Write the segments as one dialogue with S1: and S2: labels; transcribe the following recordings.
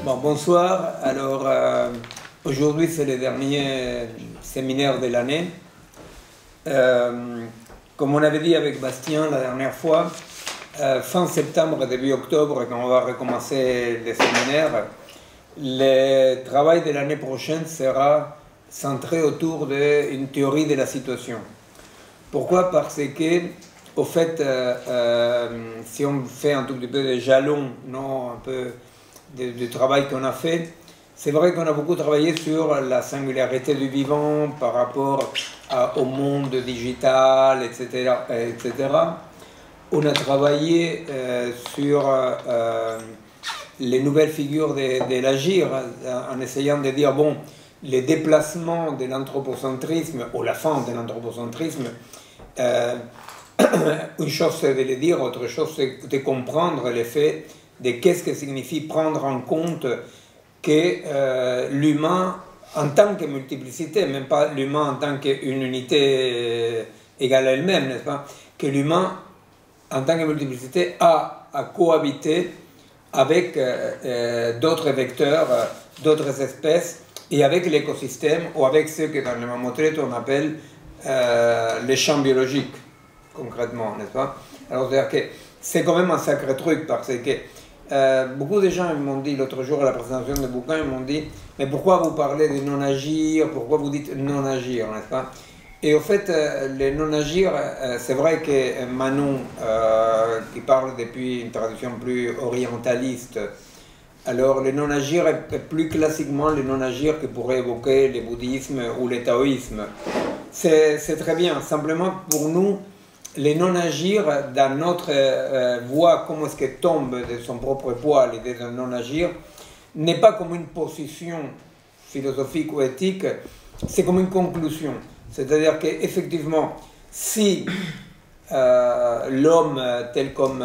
S1: Bon, bonsoir. Alors, aujourd'hui, c'est le dernier séminaire de l'année. Comme on avait dit avec Bastien la dernière fois, fin septembre, début octobre, quand on va recommencer les séminaires, le travail de l'année prochaine sera centré autour d'une théorie de la situation. Pourquoi? Parce que, au fait, si on fait un tout petit peu de jalons, non, un peu du travail qu'on a fait, c'est vrai qu'on a beaucoup travaillé sur la singularité du vivant par rapport au monde digital, etc., etc. On a travaillé sur les nouvelles figures de l'agir, en essayant de dire, bon, les déplacements de l'anthropocentrisme, ou la fin de l'anthropocentrisme, une chose c'est de le dire, autre chose c'est de comprendre l'effet de qu'est-ce que signifie prendre en compte que l'humain en tant que multiplicité, même pas l'humain en tant qu'une unité égale à elle-même, n'est-ce pas? Que l'humain en tant que multiplicité a à cohabiter avec d'autres vecteurs, d'autres espèces, et avec l'écosystème, ou avec ce que dans le Mamotret on appelle les champs biologiques, concrètement, n'est-ce pas? Alors, c'est-à-dire que c'est quand même un sacré truc, parce que beaucoup de gens m'ont dit, l'autre jour à la présentation de bouquin, ils m'ont dit, mais pourquoi vous parlez de non-agir, pourquoi vous dites non-agir, n'est-ce pas? Et au fait, le non-agir, c'est vrai que Manon, qui parle depuis une tradition plus orientaliste, alors le non-agir est plus classiquement le non-agir que pourrait évoquer le bouddhisme ou le taoïsme. C'est très bien, simplement pour nous, les non-agir dans notre voie, comment est-ce qu'elle tombe de son propre poids, l'idée de non-agir, n'est pas comme une position philosophique ou éthique, c'est comme une conclusion. C'est-à-dire qu'effectivement, si l'homme, tel comme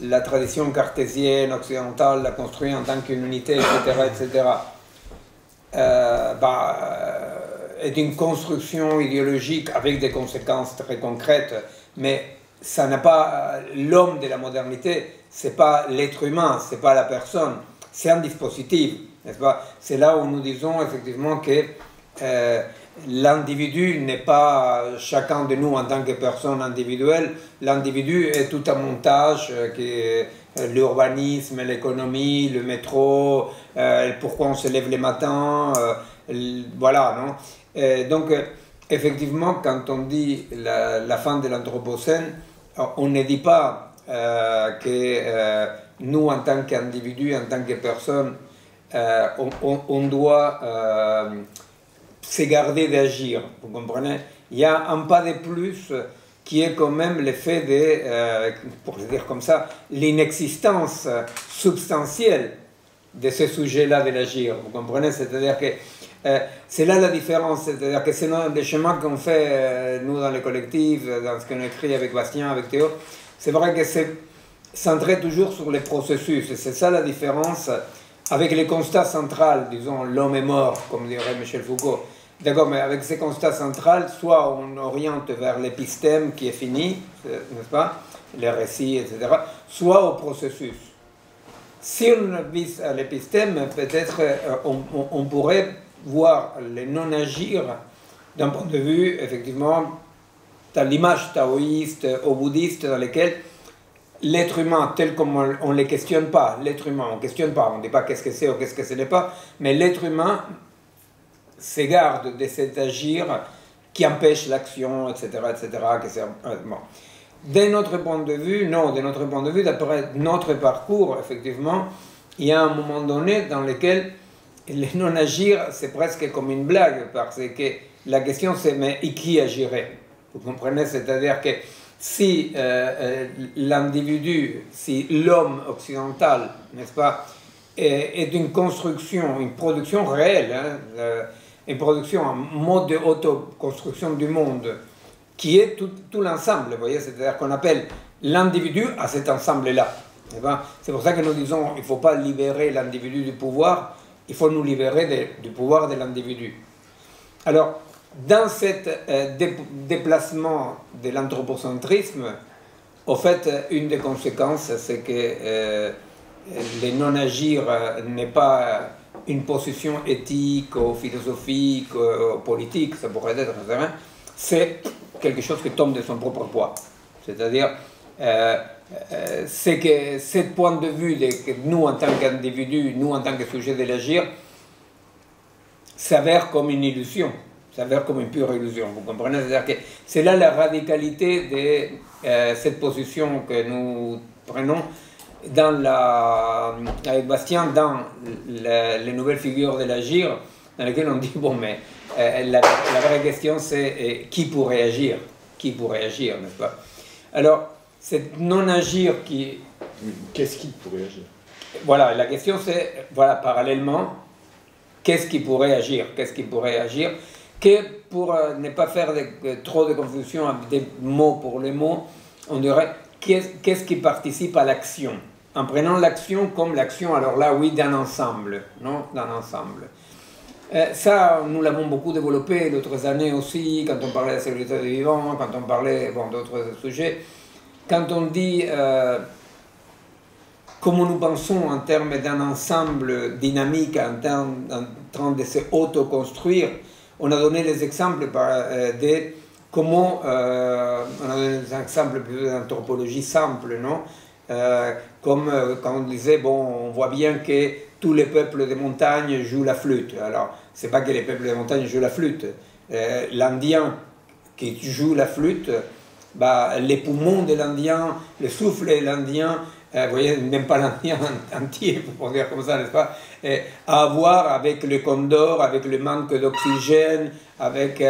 S1: la tradition cartésienne, occidentale, l'a construit en tant qu'une unité, etc., est une construction idéologique avec des conséquences très concrètes, mais ça n'a pas l'homme de la modernité, c'est pas l'être humain, c'est pas la personne, c'est un dispositif, n'est-ce pas? C'est là où nous disons effectivement que l'individu n'est pas chacun de nous en tant que personne individuelle, l'individu est tout un montage qui l'urbanisme, l'économie, le métro, pourquoi on se lève les matins, voilà, non? Donc, effectivement, quand on dit la fin de l'Anthropocène, on ne dit pas que nous, en tant qu'individus, en tant que personnes, on doit se garder d'agir, vous comprenez? Il y a un pas de plus qui est quand même l'effet de, pour le dire comme ça, l'inexistence substantielle de ce sujet-là de l'agir, vous comprenez? C'est-à-dire que c'est là la différence, c'est-à-dire que c'est le chemin qu'on fait, nous, dans les collectifs, dans ce qu'on écrit avec Bastien, avec Théo, c'est vrai que c'est centré toujours sur les processus, et c'est ça la différence avec les constats centraux, disons, l'homme est mort, comme dirait Michel Foucault. D'accord, mais avec ces constats centraux, soit on oriente vers l'épistème qui est fini, n'est-ce pas, les récits, etc., soit au processus. Si on vise à l'épistème, peut-être on pourrait voir le non-agir d'un point de vue, effectivement, dans l'image taoïste ou bouddhiste dans laquelle l'être humain, tel comme on ne le questionne pas, l'être humain, on ne questionne pas, on ne dit pas qu'est-ce que c'est ou qu'est-ce que ce n'est pas, mais l'être humain s'égarde de cet agir qui empêche l'action, etc., etc., bon. De notre point de vue, non, de notre point de vue, d'après notre parcours, effectivement, il y a un moment donné dans lequel le non-agir, c'est presque comme une blague, parce que la question c'est, mais qui agirait? Vous comprenez? C'est-à-dire que si l'individu, si l'homme occidental, n'est-ce pas, est une construction, une production réelle, hein, une production, un mode d'autoconstruction du monde, qui est tout l'ensemble, vous voyez, c'est-à-dire qu'on appelle l'individu à cet ensemble-là. C'est pour ça que nous disons qu'il ne faut pas libérer l'individu du pouvoir, il faut nous libérer du pouvoir de l'individu. Alors, dans ce déplacement de l'anthropocentrisme, au fait, une des conséquences, c'est que le non-agir n'est pas une position éthique ou philosophique ou politique, ça pourrait être, c'est quelque chose qui tombe de son propre poids. C'est-à-dire, c'est que ce point de vue que nous, en tant qu'individus, nous, en tant que sujet de l'agir, s'avère comme une illusion, s'avère comme une pure illusion, vous comprenez? C'est-à-dire que c'est là la radicalité de cette position que nous prenons avec Bastien dans les nouvelles figures de l'agir, dans lesquelles on dit, bon, mais la vraie question c'est qui pourrait agir? Qui pourrait agir, n'est-ce pas? Alors, c'est non-agir qui...
S2: Qu'est-ce qui pourrait agir?
S1: Voilà, la question c'est, voilà, parallèlement, qu'est-ce qui pourrait agir? Qu'est-ce qui pourrait agir? Que pour ne pas faire trop de confusion avec des mots pour les mots, on dirait qu'est-ce qui participe à l'action? En prenant l'action comme l'action, alors là, oui, d'un ensemble, non? D'un ensemble. Ça, nous l'avons beaucoup développé d'autres années aussi, quand on parlait de la sécurité des vivants, quand on parlait d'autres sujets. Quand on dit comment nous pensons en termes d'un ensemble dynamique, en train de se auto-construire, on a donné les exemples de comment, on a donné des exemples d'anthropologie simple, non? Comme quand on disait, bon, on voit bien que tous les peuples des montagnes jouent la flûte. Alors, c'est pas que les peuples des montagnes jouent la flûte. L'Indien qui joue la flûte, bah, les poumons de l'Indien, le souffle de l'Indien, vous voyez, même pas l'Indien entier, pour dire comme ça, n'est-ce pas, à voir avec le condor, avec le manque d'oxygène, avec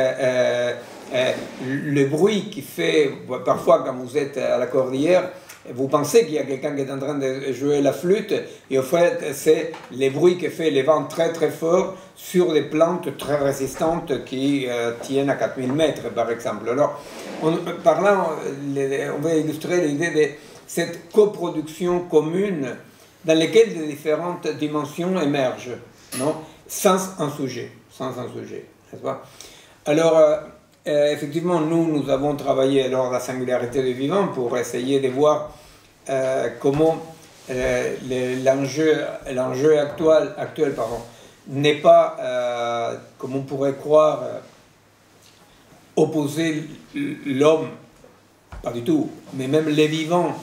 S1: le bruit qui fait, parfois quand vous êtes à la cordillère, vous pensez qu'il y a quelqu'un qui est en train de jouer la flûte, et au fait, c'est les bruits que fait les vents très très forts sur des plantes très résistantes qui tiennent à 4000 mètres, par exemple. Alors, par là, on va illustrer l'idée de cette coproduction commune dans laquelle des différentes dimensions émergent, non? Sans un sujet, n'est-ce pas? Alors, effectivement, nous avons travaillé alors la singularité du vivant pour essayer de voir comment l'enjeu actuel n'est pas, comme on pourrait croire, opposer l'homme, pas du tout, mais même les vivants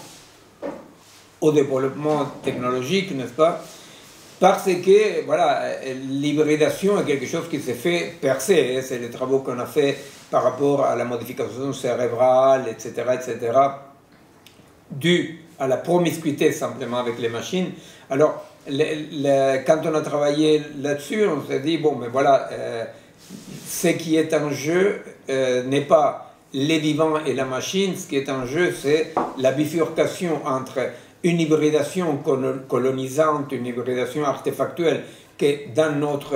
S1: au développement technologique, n'est-ce pas? Parce que, voilà, l'hybridation est quelque chose qui s'est fait percer, hein, c'est les travaux qu'on a fait par rapport à la modification cérébrale, etc., dû à la promiscuité simplement avec les machines. Alors, quand on a travaillé là-dessus, on s'est dit, bon, mais voilà, ce qui est en jeu n'est pas les vivants et la machine, ce qui est en jeu, c'est la bifurcation entre une hybridation colonisante, une hybridation artefactuelle, que dans notre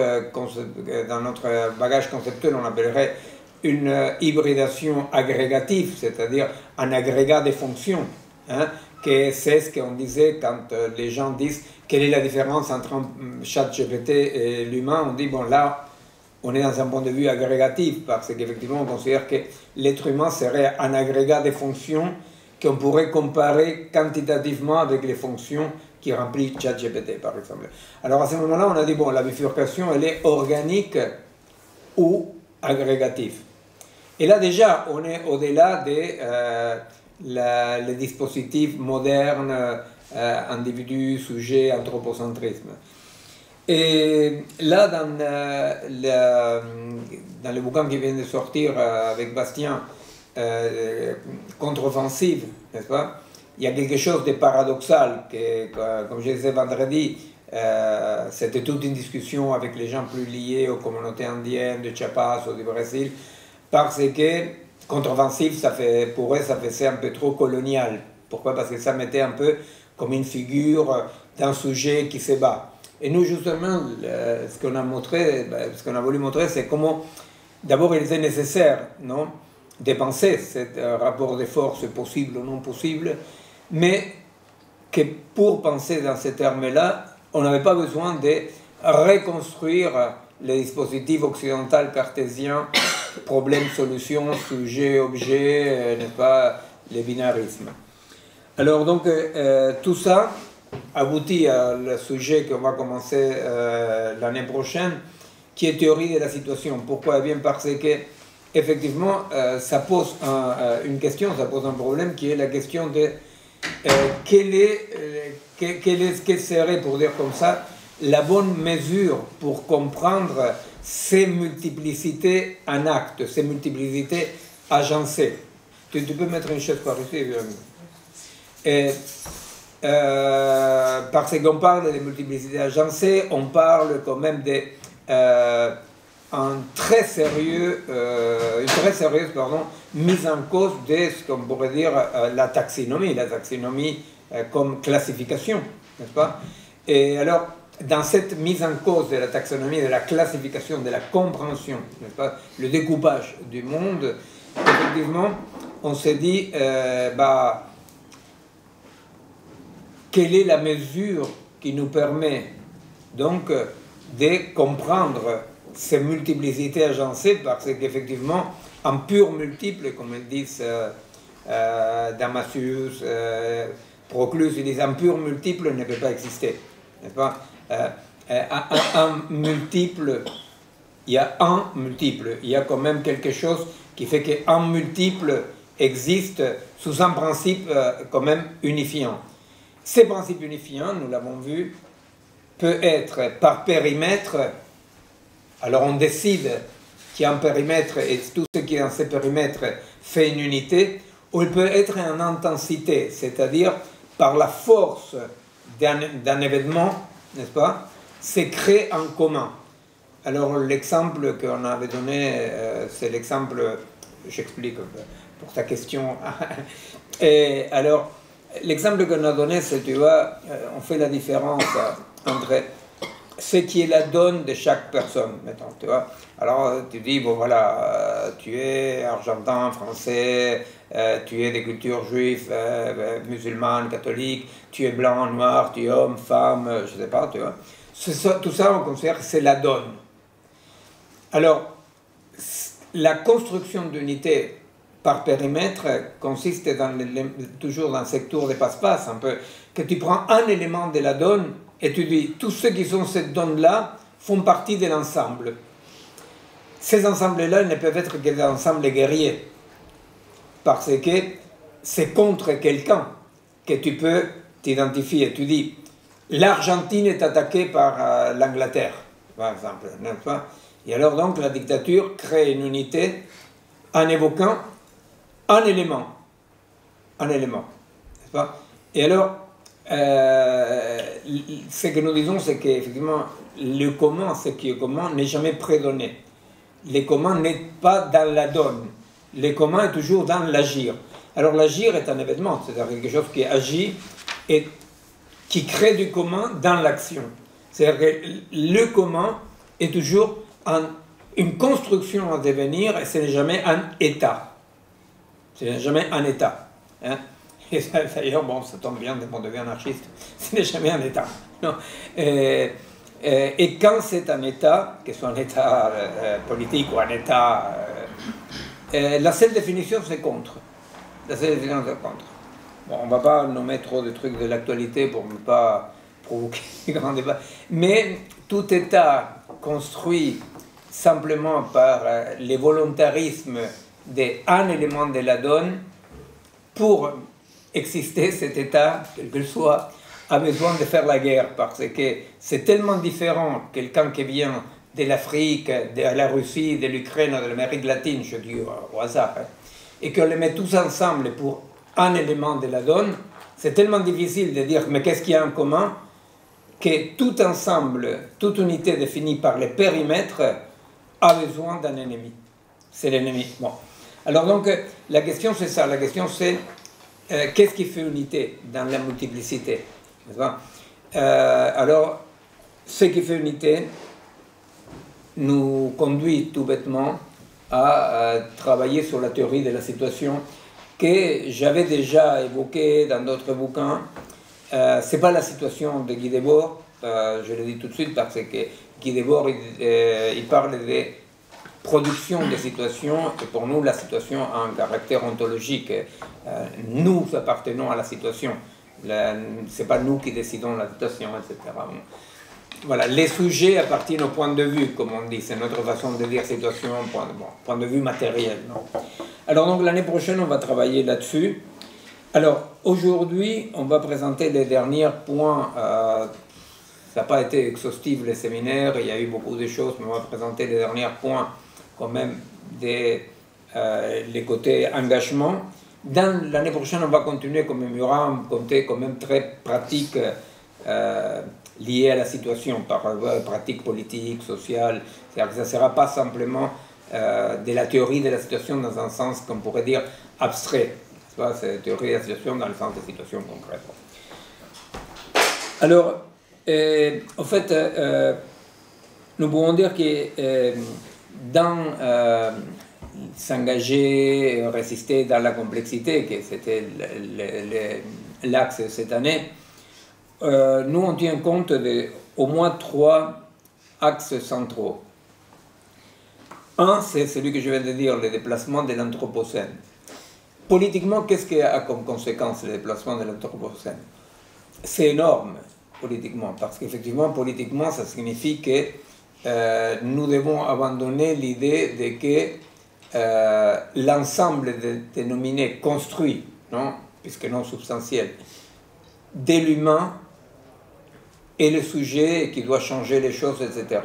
S1: bagage conceptuel, on appellerait une hybridation agrégative, c'est-à-dire un agrégat de fonctions, hein, que c'est ce qu'on disait quand les gens disent quelle est la différence entre un ChatGPT et l'humain. On dit, bon, là, on est dans un point de vue agrégatif, parce qu'effectivement, on considère que l'être humain serait un agrégat de fonctions qu'on pourrait comparer quantitativement avec les fonctions qui remplissent ChatGPT, par exemple. Alors, à ce moment-là, on a dit, bon, la bifurcation, elle est organique ou agrégative. Et là, déjà, on est au-delà des les dispositifs modernes, individus, sujets, anthropocentrisme. Et là, dans le bouquin qui vient de sortir avec Bastien, contre-offensive, n'est-ce pas? Il y a quelque chose de paradoxal, que, comme je disais vendredi, c'était toute une discussion avec les gens plus liés aux communautés indiennes de Chiapas ou du Brésil, parce que contre-offensive, pour eux, ça faisait un peu trop colonial. Pourquoi? Parce que ça mettait un peu comme une figure d'un sujet qui se bat. Et nous, justement, ce qu'on a montré, ce qu'on a voulu montrer, c'est comment, d'abord, il était nécessaire, non, de penser ce rapport de force possible ou non possible, mais que pour penser dans ces termes-là, on n'avait pas besoin de reconstruire les dispositifs occidentaux cartésiens, problème, solution, sujet, objet, n'est-ce pas, les binarismes. Alors donc, tout ça, aboutit à le sujet qu'on va commencer l'année prochaine, qui est théorie de la situation. Pourquoi? Eh bien parce que effectivement, ça pose une question, ça pose un problème qui est la question de quelle serait, pour dire comme ça, la bonne mesure pour comprendre ces multiplicités en actes, ces multiplicités agencées. Tu peux mettre une chaise par ici. Parce qu'on parle de multiplicités agencées, on parle quand même de une très sérieuse mise en cause de ce qu'on pourrait dire la taxinomie comme classification, n'est-ce pas? Et alors, dans cette mise en cause de la taxonomie, de la classification, de la compréhension, n'est-ce pas, le découpage du monde, effectivement, on s'est dit, quelle est la mesure qui nous permet donc de comprendre ces multiplicités agencées, parce qu'effectivement, en pur multiple, comme ils disent Damascius, Proclus, ils disent en pur multiple ne peut pas exister, n'est-ce pas? Un multiple, il y a un multiple, il y a quand même quelque chose qui fait qu'un multiple existe sous un principe quand même unifiant. Ces principes unifiants, nous l'avons vu, peut être par périmètre. Alors on décide qu'il y a un périmètre et tout ce qui est dans ce périmètre fait une unité, ou il peut être en intensité, c'est-à-dire par la force d'un événement, n'est-ce pas, c'est créé en commun. Alors l'exemple qu'on avait donné, c'est l'exemple, j'explique pour ta question. Et alors, l'exemple qu'on a donné, c'est, tu vois, on fait la différence entre ce qui est la donne de chaque personne, mettons, tu vois. Alors, tu dis, bon voilà, tu es argentin, français, tu es de culture juive, musulmane, catholique, tu es blanc, noir, tu es homme, femme, je ne sais pas, tu vois. Tout ça, on considère que c'est la donne. Alors, la construction d'unité par périmètre consiste toujours dans ce tour de passe-passe, un peu, que tu prends un élément de la donne et tu dis, tous ceux qui sont cette donne-là font partie de l'ensemble. Ces ensembles-là ne peuvent être que des ensembles guerriers, parce que c'est contre quelqu'un que tu peux t'identifier. Tu dis, l'Argentine est attaquée par l'Angleterre, par exemple, n'est-ce pas? Et alors donc la dictature crée une unité en évoquant un élément, n'est-ce pas? Et alors, ce que nous disons, c'est qu'effectivement, le commun, ce qui est commun, n'est jamais prédonné. Le commun n'est pas dans la donne. Le commun est toujours dans l'agir. Alors l'agir est un événement, c'est-à-dire quelque chose qui agit et qui crée du commun dans l'action. C'est-à-dire que le commun est toujours une construction à devenir et ce n'est jamais un état. Ce n'est jamais un état. Hein? Et d'ailleurs, bon, ça tombe bien dès qu'on devient anarchiste, ce n'est jamais un état. Non. Et quand c'est un état, que ce soit un état politique ou un état... la seule définition, c'est contre. La seule définition, c'est contre. Bon, on ne va pas nommer trop de trucs de l'actualité pour ne pas provoquer de grands débats. Mais tout état construit simplement par le volontarisme d'un élément de la donne, pour exister, cet état, quel qu'il soit, a besoin de faire la guerre, parce que c'est tellement différent quelqu'un qui vient de l'Afrique, de la Russie, de l'Ukraine, de l'Amérique latine, je dis au hasard, hein, et qu'on les met tous ensemble pour un élément de la donne, c'est tellement difficile de dire mais qu'est-ce qu'il y a en commun, que tout ensemble, toute unité définie par les périmètres a besoin d'un ennemi. C'est l'ennemi. Bon. Alors donc, la question c'est ça, la question c'est qu'est-ce qui fait unité dans la multiplicité, n'est-ce pas? Alors, ce qui fait unité nous conduit tout bêtement à travailler sur la théorie de la situation que j'avais déjà évoquée dans d'autres bouquins. Ce n'est pas la situation de Guy Debord, je le dis tout de suite parce que Guy Debord il parle de production des situations, et pour nous la situation a un caractère ontologique. Nous appartenons à la situation, C'est pas nous qui décidons la situation, etc. Voilà, les sujets appartiennent au point de vue, comme on dit, c'est notre façon de dire situation, point de vue matériel. Non. Alors donc l'année prochaine, on va travailler là-dessus. Alors aujourd'hui, on va présenter les derniers points. Ça n'a pas été exhaustif les séminaires, il y a eu beaucoup de choses, mais on va présenter les derniers points quand même des les côtés engagement. Dans l'année prochaine, on va continuer comme il y aura un côté quand même très pratique lié à la situation, par pratique politique, sociale. C'est-à-dire que ça ne sera pas simplement de la théorie de la situation dans un sens qu'on pourrait dire abstrait. C'est la théorie de la situation dans le sens des situations concrètes. Alors, en fait, nous pouvons dire que dans s'engager, résister dans la complexité, que c'était l'axe cette année, nous on tient compte d'au moins 3 axes centraux. Un, c'est celui que je viens de dire, le déplacement de l'Anthropocène. Politiquement, qu'est-ce qu'il y a comme conséquence le déplacement de l'Anthropocène? C'est énorme, politiquement, parce qu'effectivement, politiquement, ça signifie que nous devons abandonner l'idée de que l'ensemble des dénominés construits, non, puisque non substantiels, de l'humain est le sujet qui doit changer les choses, etc.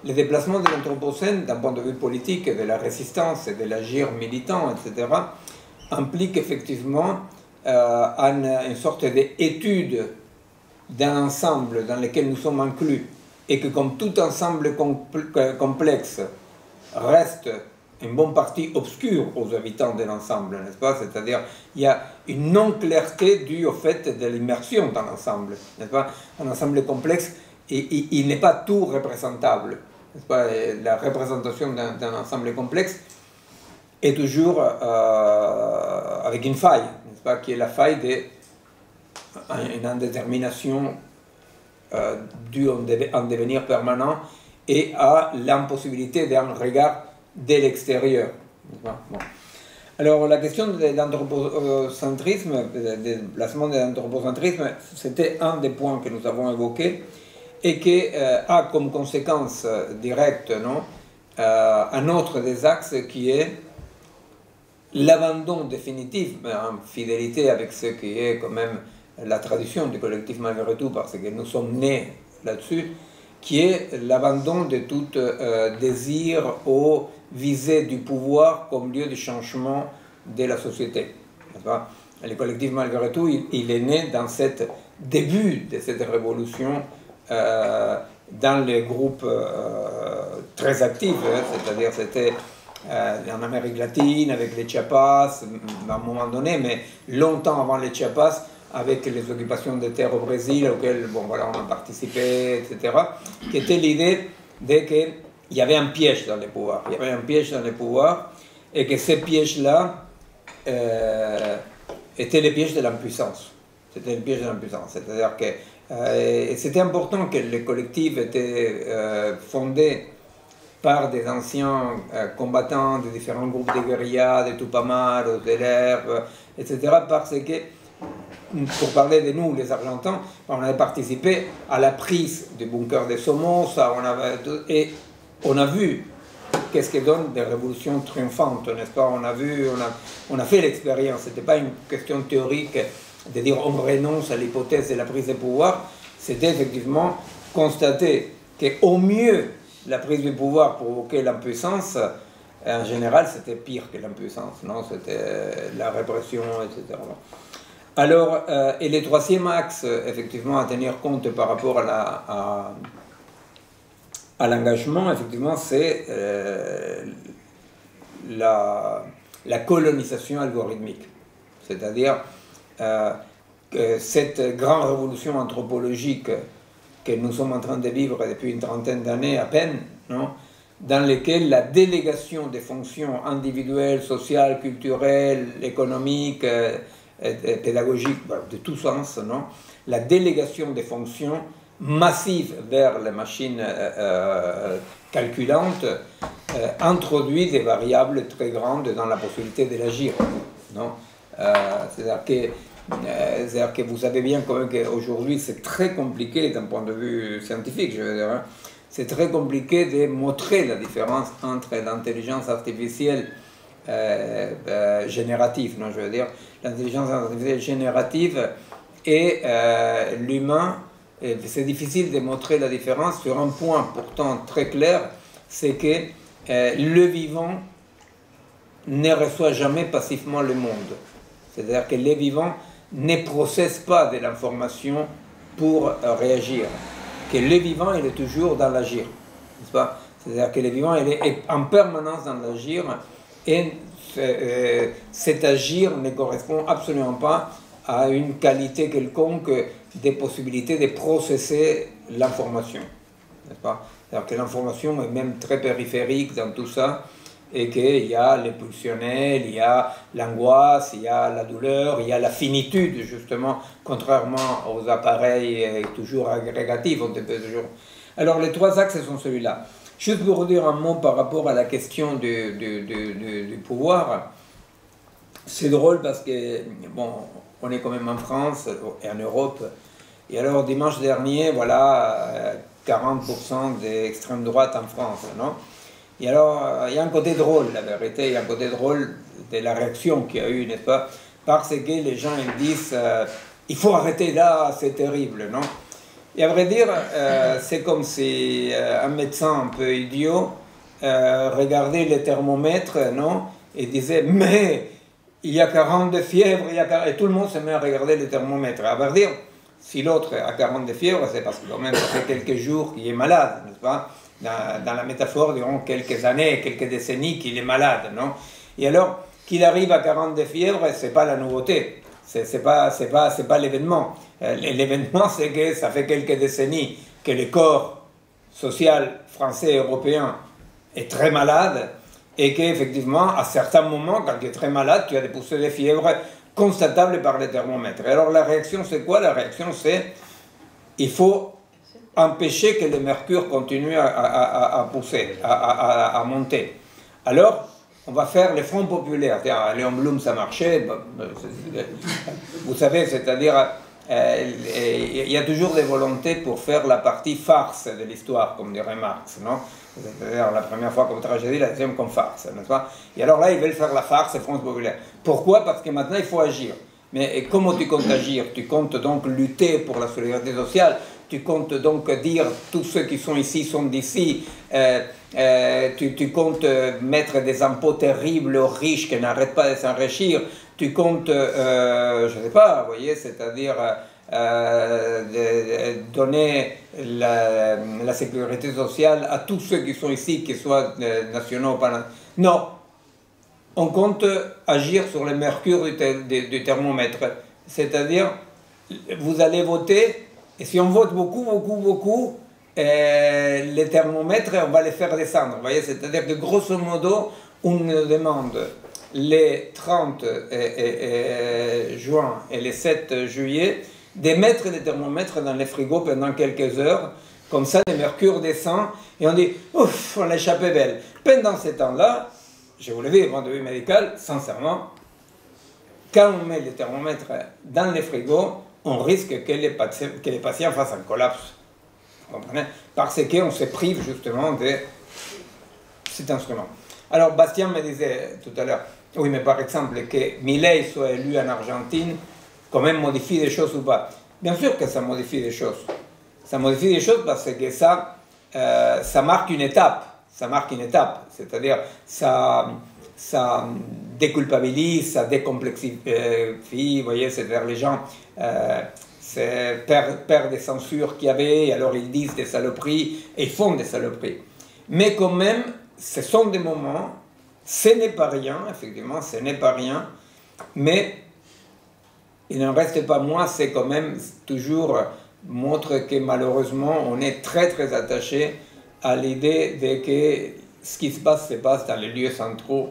S1: Le déplacement de l'Anthropocène, d'un point de vue politique, et de la résistance et de l'agir militant, etc., implique effectivement une sorte d'étude d'un ensemble dans lequel nous sommes inclus, et que comme tout ensemble complexe reste une bonne partie obscure aux habitants de l'ensemble, n'est-ce pas? C'est-à-dire, il y a une non-clarté due au fait de l'immersion dans l'ensemble, n'est-ce pas? Un ensemble complexe, et il n'est pas tout représentable, n'est-ce pas? Et la représentation d'un ensemble complexe est toujours avec une faille, n'est-ce pas? Qui est la faille d'une indétermination due à un devenir permanent et à l'impossibilité d'un regard de l'extérieur. Bon. Alors la question de l'anthropocentrisme, du placement de l'anthropocentrisme, c'était un des points que nous avons évoqués et qui a comme conséquence directe, non, un autre des axes qui est l'abandon définitif, en fidélité avec ce qui est quand même la tradition du collectif malgré tout, parce que nous sommes nés là-dessus, qui est l'abandon de tout désir aux visées du pouvoir comme lieu de changement de la société. Le collectif malgré tout, il est né dans ce début de cette révolution dans les groupes très actifs, c'est-à-dire c'était en Amérique latine avec les Chiapas à un moment donné, mais longtemps avant les Chiapas, avec les occupations de terres au Brésil, auxquelles bon, voilà, on a participé, etc., qui était l'idée qu'il y avait un piège dans les pouvoirs. Il y avait un piège dans les pouvoirs, et que ces pièges-là étaient les pièges de l'impuissance. C'était le piège de l'impuissance. C'est-à-dire que c'était important que les collectifs étaient fondés par des anciens combattants de différents groupes de guérilla, de Tupamaros, de l'Herbe, etc., parce que pour parler de nous, les Argentins, on avait participé à la prise du bunker de Somoza, et on a vu qu'est-ce que donne des révolutions triomphantes, n'est-ce pas? On a fait l'expérience, ce n'était pas une question théorique de dire on renonce à l'hypothèse de la prise de pouvoir, c'était effectivement constater qu'au mieux, la prise du pouvoir provoquait l'impuissance, en général c'était pire que l'impuissance, non? C'était la répression, etc. Alors, et le troisième axe, effectivement, à tenir compte par rapport à l'engagement, effectivement, c'est la colonisation algorithmique. C'est-à-dire cette grande révolution anthropologique que nous sommes en train de vivre depuis une trentaine d'années à peine, non, dans laquelle la délégation des fonctions individuelles, sociales, culturelles, économiques, pédagogique, de tout sens, non? La délégation des fonctions massives vers les machines calculantes introduit des variables très grandes dans la possibilité de l'agir. C'est-à-dire que C'est-à-dire que vous savez bien quand même qu'aujourd'hui c'est très compliqué d'un point de vue scientifique, je veux dire, hein. C'est très compliqué de montrer la différence entre l'intelligence artificielle générative, non, je veux dire, l'intelligence artificielle générative et l'humain. C'est difficile de montrer la différence sur un point pourtant très clair, c'est que le vivant ne reçoit jamais passivement le monde. C'est-à-dire que le vivant ne processe pas de l'information pour réagir. Que le vivant, il est toujours dans l'agir. N'est-ce pas? C'est-à-dire que le vivant, il est en permanence dans l'agir et cet agir ne correspond absolument pas à une qualité quelconque des possibilités de processer l'information. N'est-ce pas? C'est-à-dire que l'information est même très périphérique dans tout ça et qu'il y a les pulsionnels, il y a l'angoisse, il y a la douleur, il y a la finitude, justement, contrairement aux appareils toujours agrégatifs. Alors, les trois axes sont celui-là. Juste pour dire un mot par rapport à la question du pouvoir, c'est drôle parce que, bon, on est quand même en France et en Europe, et alors dimanche dernier, voilà, 40% d'extrême droite en France, non? Et alors, il y a un côté drôle, la vérité, il y a un côté drôle de la réaction qu'il y a eu, n'est-ce pas? Parce que les gens, ils disent, il faut arrêter là, c'est terrible, non? Et à vrai dire, c'est comme si un médecin un peu idiot regardait les thermomètres, non? Et disait, mais il y a 40 de fièvre, et tout le monde se met à regarder les thermomètres. À vrai dire, si l'autre a 40 de fièvre, c'est parce que quand même ça fait quelques jours qu'il est malade, n'est-ce pas? Dans la métaphore, dirons quelques années, quelques décennies qu'il est malade, non? Et alors, qu'il arrive à 40 de fièvre, c'est pas la nouveauté, c'est pas l'événement. L'événement, c'est que ça fait quelques décennies que le corps social français et européen est très malade et qu'effectivement, à certains moments, quand tu es très malade, tu as des poussées de fièvre constatables par les thermomètres. Et alors, la réaction, c'est quoi? La réaction, c'est il faut empêcher que le mercure continue à pousser, à monter. Alors, on va faire les fronts populaires. À Léon Blum, ça marchait. Vous savez, c'est-à-dire, il y a toujours des volontés pour faire la partie farce de l'histoire, comme dirait Marx, non? C'est-à-dire la première fois comme tragédie, la deuxième comme farce, n'est-ce pas? Et alors là, ils veulent faire la farce et fronts populaires. Pourquoi? Parce que maintenant, il faut agir. Mais comment tu comptes agir? Tu comptes donc lutter pour la solidarité sociale? Tu comptes donc dire tous ceux qui sont ici sont d'ici, tu comptes mettre des impôts terribles aux riches qui n'arrêtent pas de s'enrichir, tu comptes, je ne sais pas, vous voyez, c'est-à-dire donner la sécurité sociale à tous ceux qui sont ici, qu'ils soient nationaux ou pas. Non, on compte agir sur le mercure du thermomètre, c'est-à-dire vous allez voter. Et si on vote beaucoup, les thermomètres, on va les faire descendre. Vous voyez, c'est-à-dire que grosso modo, on nous demande les 30 juin et les 7 juillet de mettre les thermomètres dans les frigos pendant quelques heures. Comme ça, le mercure descend et on dit, ouf, on l'a échappé belle. Pendant ces temps-là, je vous le dis, point de vue médical, sincèrement, quand on met les thermomètres dans les frigos, on risque que les patients fassent un collapse. Vous comprenez? Parce qu'on se prive justement de cet instrument. Alors, Bastien me disait tout à l'heure, oui, mais par exemple, que Milei soit élu en Argentine, quand même modifie des choses ou pas? Bien sûr que ça modifie des choses. Ça modifie des choses parce que ça marque une étape. Ça marque une étape. C'est-à-dire, ça déculpabilise, ça décomplexifie, vous voyez, c'est-à-dire les gens perdent des censures qu'il y avait, et alors ils disent des saloperies, et ils font des saloperies. Mais quand même, ce sont des moments, ce n'est pas rien, effectivement, ce n'est pas rien, mais il n'en reste pas moins, c'est quand même toujours montre que malheureusement, on est très très attaché à l'idée de que ce qui se passe dans les lieux centraux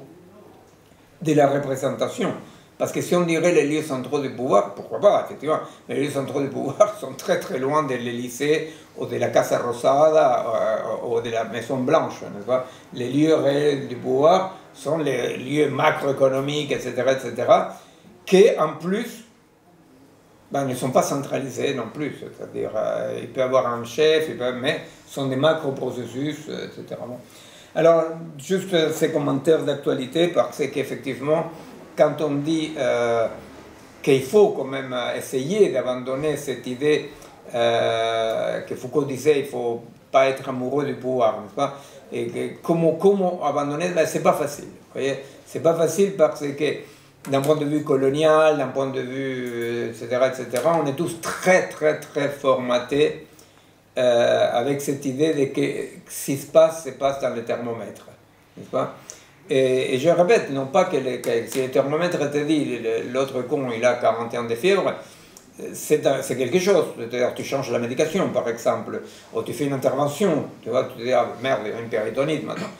S1: de la représentation. Parce que si on dirait les lieux centraux du pouvoir, pourquoi pas, effectivement, mais les lieux centraux du pouvoir sont très très loin de l'Élysée ou de la Casa Rosada ou de la Maison Blanche, n'est-ce pas? Les lieux réels du pouvoir sont les lieux macroéconomiques, etc., qui en plus ben, ne sont pas centralisés non plus. C'est-à-dire, il peut y avoir un chef, mais ce sont des macro-processus, etc. Bon. Alors, juste ces commentaires d'actualité, parce qu'effectivement, quand on dit qu'il faut quand même essayer d'abandonner cette idée que Foucault disait, il ne faut pas être amoureux du pouvoir, n'est-ce pas? Et que, comment abandonner, ben, c'est pas facile. Vous voyez, c'est pas facile parce que d'un point de vue colonial, d'un point de vue, etc., on est tous très, très, très formatés avec cette idée de que ce qui se passe dans le thermomètre, n'est-ce pas? Et je répète, non pas que si le thermomètre te dit l'autre con, il a 41 de fièvre, c'est quelque chose. C'est-à-dire, tu changes la médication, par exemple, ou tu fais une intervention, tu vois, tu te dis, ah merde, il y a une péritonite maintenant.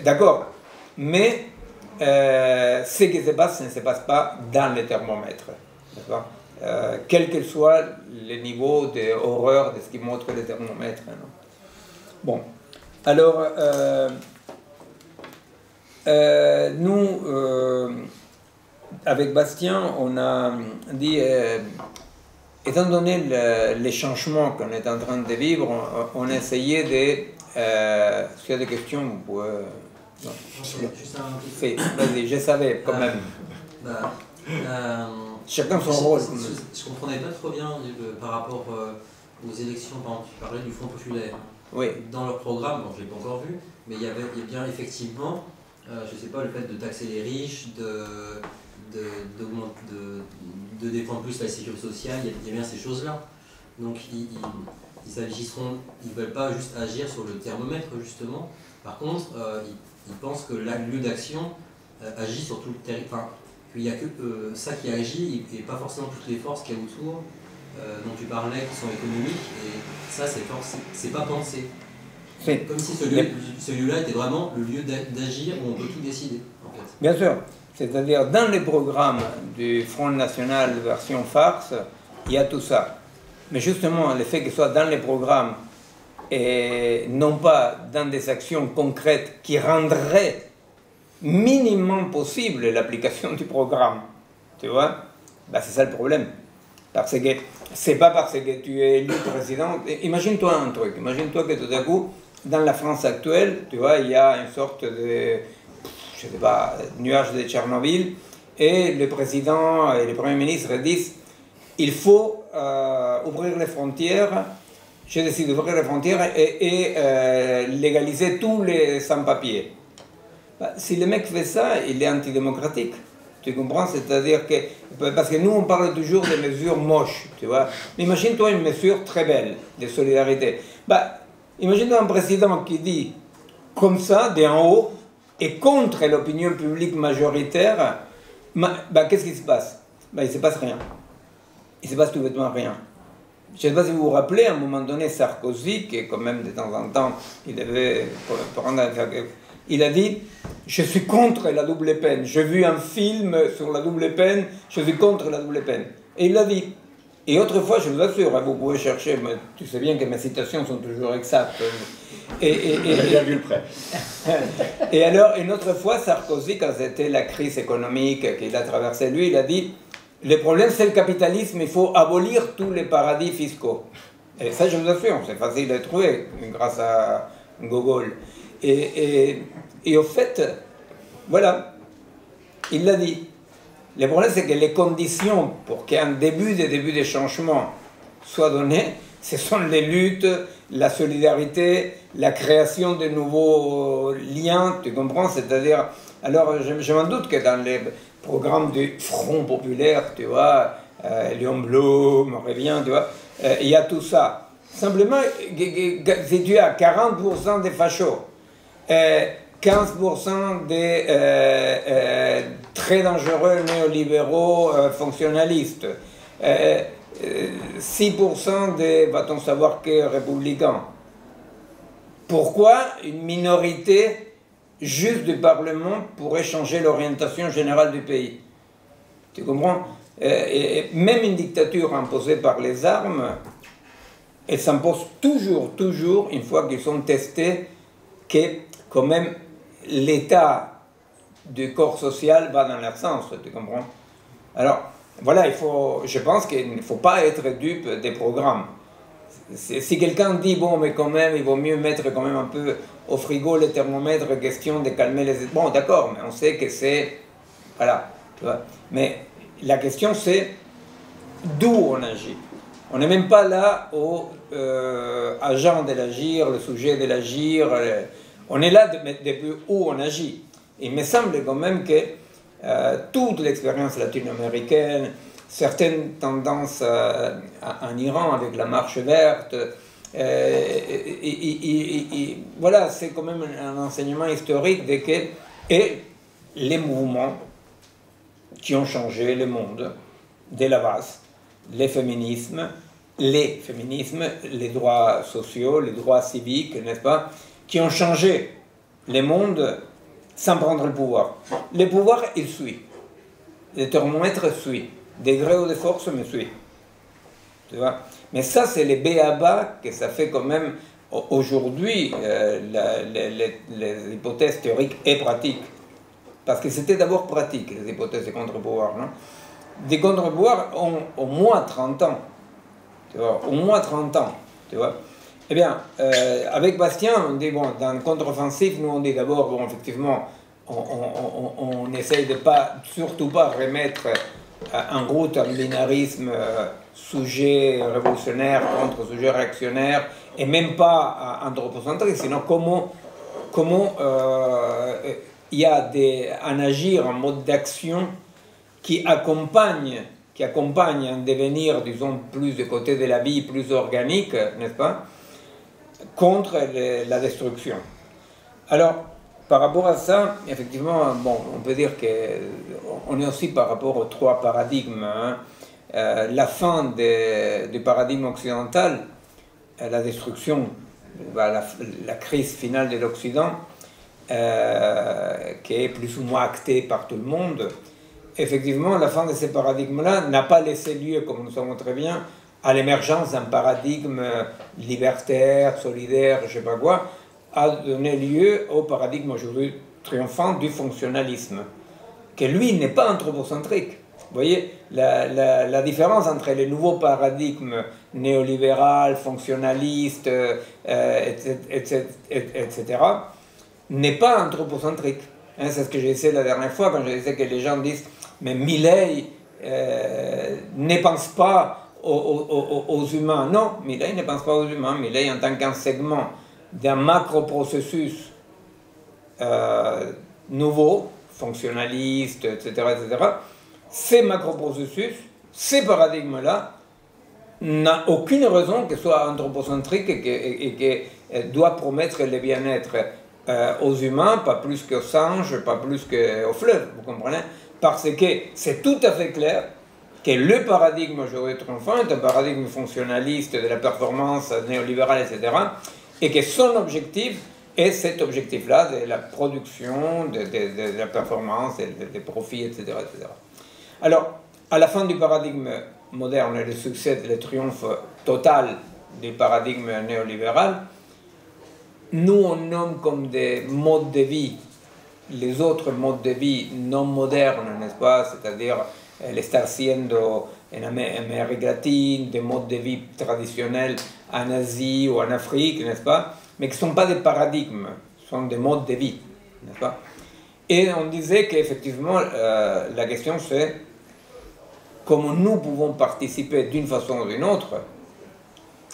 S1: D'accord, mais ce qui se passe, ça ne se passe pas dans le thermomètre, n'est-ce pas? Quel que soit le niveau d'horreur de ce qui montre le thermomètre. Non? Bon, alors, nous, avec Bastien, on a dit, étant donné les changements qu'on est en train de vivre, on a essayé de... s'il y a des questions, vous pouvez... Non. Vas-y, je savais quand même. Chacun son rôle.
S3: Je ne comprenais pas trop bien par rapport aux élections. Par exemple, tu parlais du Front Populaire.
S1: Oui.
S3: Dans leur programme, bon, je ne l'ai pas encore vu, mais il y a bien effectivement, je ne sais pas, le fait de taxer les riches, de défendre plus la sécurité sociale, il y a bien ces choses-là. Donc ils agiront, ils ne veulent pas juste agir sur le thermomètre, justement. Par contre, ils pensent que le lieu d'action agit sur tout le territoire. Qu'il n'y a que ça qui agit et pas forcément toutes les forces qu'il y a autour, dont tu parlais, qui sont économiques, et ça, c'est pas pensé. Comme si ce lieu-là était vraiment le lieu d'agir où on peut tout décider, en fait.
S1: Bien sûr. C'est-à-dire, dans les programmes du Front National version farce, il y a tout ça. Mais justement, le fait que ce soit dans les programmes et non pas dans des actions concrètes qui rendraient minimum possible l'application du programme, tu vois, ben c'est ça le problème. Parce que c'est pas parce que tu es élu président. Imagine-toi un truc, imagine-toi que tout à coup, dans la France actuelle, tu vois, il y a une sorte de, je sais pas, nuage de Tchernobyl, et le président et le premier ministre disent il faut ouvrir les frontières. Je décide d'ouvrir les frontières et légaliser tous les sans-papiers. Si le mec fait ça, il est antidémocratique. Tu comprends? C'est-à-dire que... Parce que nous, on parle toujours de mesures moches, tu vois. Mais imagine-toi une mesure très belle de solidarité. Imagine-toi un président qui dit, comme ça, d'en haut, et contre l'opinion publique majoritaire, qu'est-ce qui se passe? Il ne se passe rien. Il ne se passe tout bêtement rien. Je ne sais pas si vous vous rappelez, à un moment donné, Sarkozy, qui quand même de temps en temps, il devait prendre... Il a dit, je suis contre la double peine. J'ai vu un film sur la double peine, je suis contre la double peine. Et il l'a dit. Et autrefois, je vous assure, vous pouvez chercher, mais tu sais bien que mes citations sont toujours exactes.
S2: J'ai bien vu le prêt.
S1: Et alors, une autre fois, Sarkozy, quand c'était la crise économique qu'il a traversée, lui, il a dit, le problème c'est le capitalisme, il faut abolir tous les paradis fiscaux. Et ça, je vous assure, c'est facile à trouver grâce à Gogol. Et au fait, voilà, il l'a dit. Le problème, c'est que les conditions pour qu'un début de changement soit donné, ce sont les luttes, la solidarité, la création de nouveaux liens, tu comprends? C'est-à-dire, alors je m'en doute que dans les programmes du Front Populaire, tu vois, Léon Blum, Révien, tu vois, il y a tout ça. Simplement, si tu as 40% des fachos, 15% des très dangereux néolibéraux fonctionnalistes, 6% des, va-t-on savoir que, républicains. Pourquoi une minorité juste du Parlement pourrait changer l'orientation générale du pays? Tu comprends? Et même une dictature imposée par les armes, elle s'impose toujours, une fois qu'ils sont testés, que quand même l'état du corps social va dans leur sens, tu comprends? Alors, voilà, je pense qu'il ne faut pas être dupe des programmes. Si quelqu'un dit, bon, mais quand même, il vaut mieux mettre quand même un peu au frigo les thermomètres, question de calmer les... Bon, d'accord, mais on sait que c'est... Voilà, tu vois. Mais la question, c'est d'où on agit. On n'est même pas là au agent de l'agir, le sujet de l'agir. On est là depuis où on agit. Il me semble quand même que toute l'expérience latino-américaine, certaines tendances en Iran avec la marche verte, voilà, c'est quand même un enseignement historique de que et les mouvements qui ont changé le monde de la base, les féminismes, les droits sociaux, les droits civiques, n'est-ce pas, qui ont changé le monde sans prendre le pouvoir. Le pouvoir, il suit. Le thermomètre suit. Degré ou de force, me suit. Tu vois? Mais ça, c'est les b.a.-ba que ça fait quand même aujourd'hui les hypothèses théoriques et pratiques. Parce que c'était d'abord pratique, les hypothèses de contre-pouvoir. Non? Des contre-pouvoirs ont au moins 30 ans. Tu vois? Au moins 30 ans. Tu vois? Eh bien, avec Bastien, on dit, bon, dans le contre-offensif, nous on dit d'abord, bon, effectivement, on essaye de surtout pas remettre en route un binarisme sujet révolutionnaire contre sujet réactionnaire, et même pas anthropocentrique, sinon comment il y a un agir, un mode d'action qui accompagne un devenir, disons, plus du côté de la vie, plus organique, n'est-ce pas, contre la destruction. Alors, par rapport à ça, effectivement, bon, on peut dire qu'on est aussi par rapport aux trois paradigmes. Hein. La fin du paradigme occidental, la destruction, la crise finale de l'Occident, qui est plus ou moins actée par tout le monde, effectivement, la fin de ces paradigmes-là n'a pas laissé lieu, comme nous savons très bien, à l'émergence d'un paradigme libertaire, solidaire, je ne sais pas quoi, a donné lieu au paradigme aujourd'hui triomphant du fonctionnalisme, que lui n'est pas anthropocentrique. Vous voyez, la différence entre les nouveaux paradigmes néolibéral, fonctionnaliste, etc., n'est pas anthropocentrique. Hein, c'est ce que j'ai essayé la dernière fois quand je disais que les gens disent « mais Milley ne pense pas aux humains ». Non, Milley ne pense pas aux humains. Milley, en tant qu'un segment d'un macro-processus nouveau, fonctionnaliste, etc., ces macro-processus, ces paradigmes-là, n'a aucune raison que soit anthropocentrique et que doit promettre le bien-être aux humains, pas plus qu'aux singes, pas plus qu'aux fleuves, vous comprenez? Parce que c'est tout à fait clair que le paradigme aujourd'hui triomphant est un paradigme fonctionnaliste de la performance néolibérale, etc., et que son objectif est cet objectif-là de la production, de la performance, des profits, etc., etc. Alors, à la fin du paradigme moderne, le succès, le triomphe total du paradigme néolibéral, nous on nomme comme des modes de vie les autres modes de vie non modernes, n'est-ce pas, c'est-à-dire le estar siendo en Amérique latine, des modes de vie traditionnels en Asie ou en Afrique, n'est-ce pas, mais qui ne sont pas des paradigmes, sont des modes de vie, n'est-ce pas. Et on disait qu'effectivement, la question c'est comment nous pouvons participer d'une façon ou d'une autre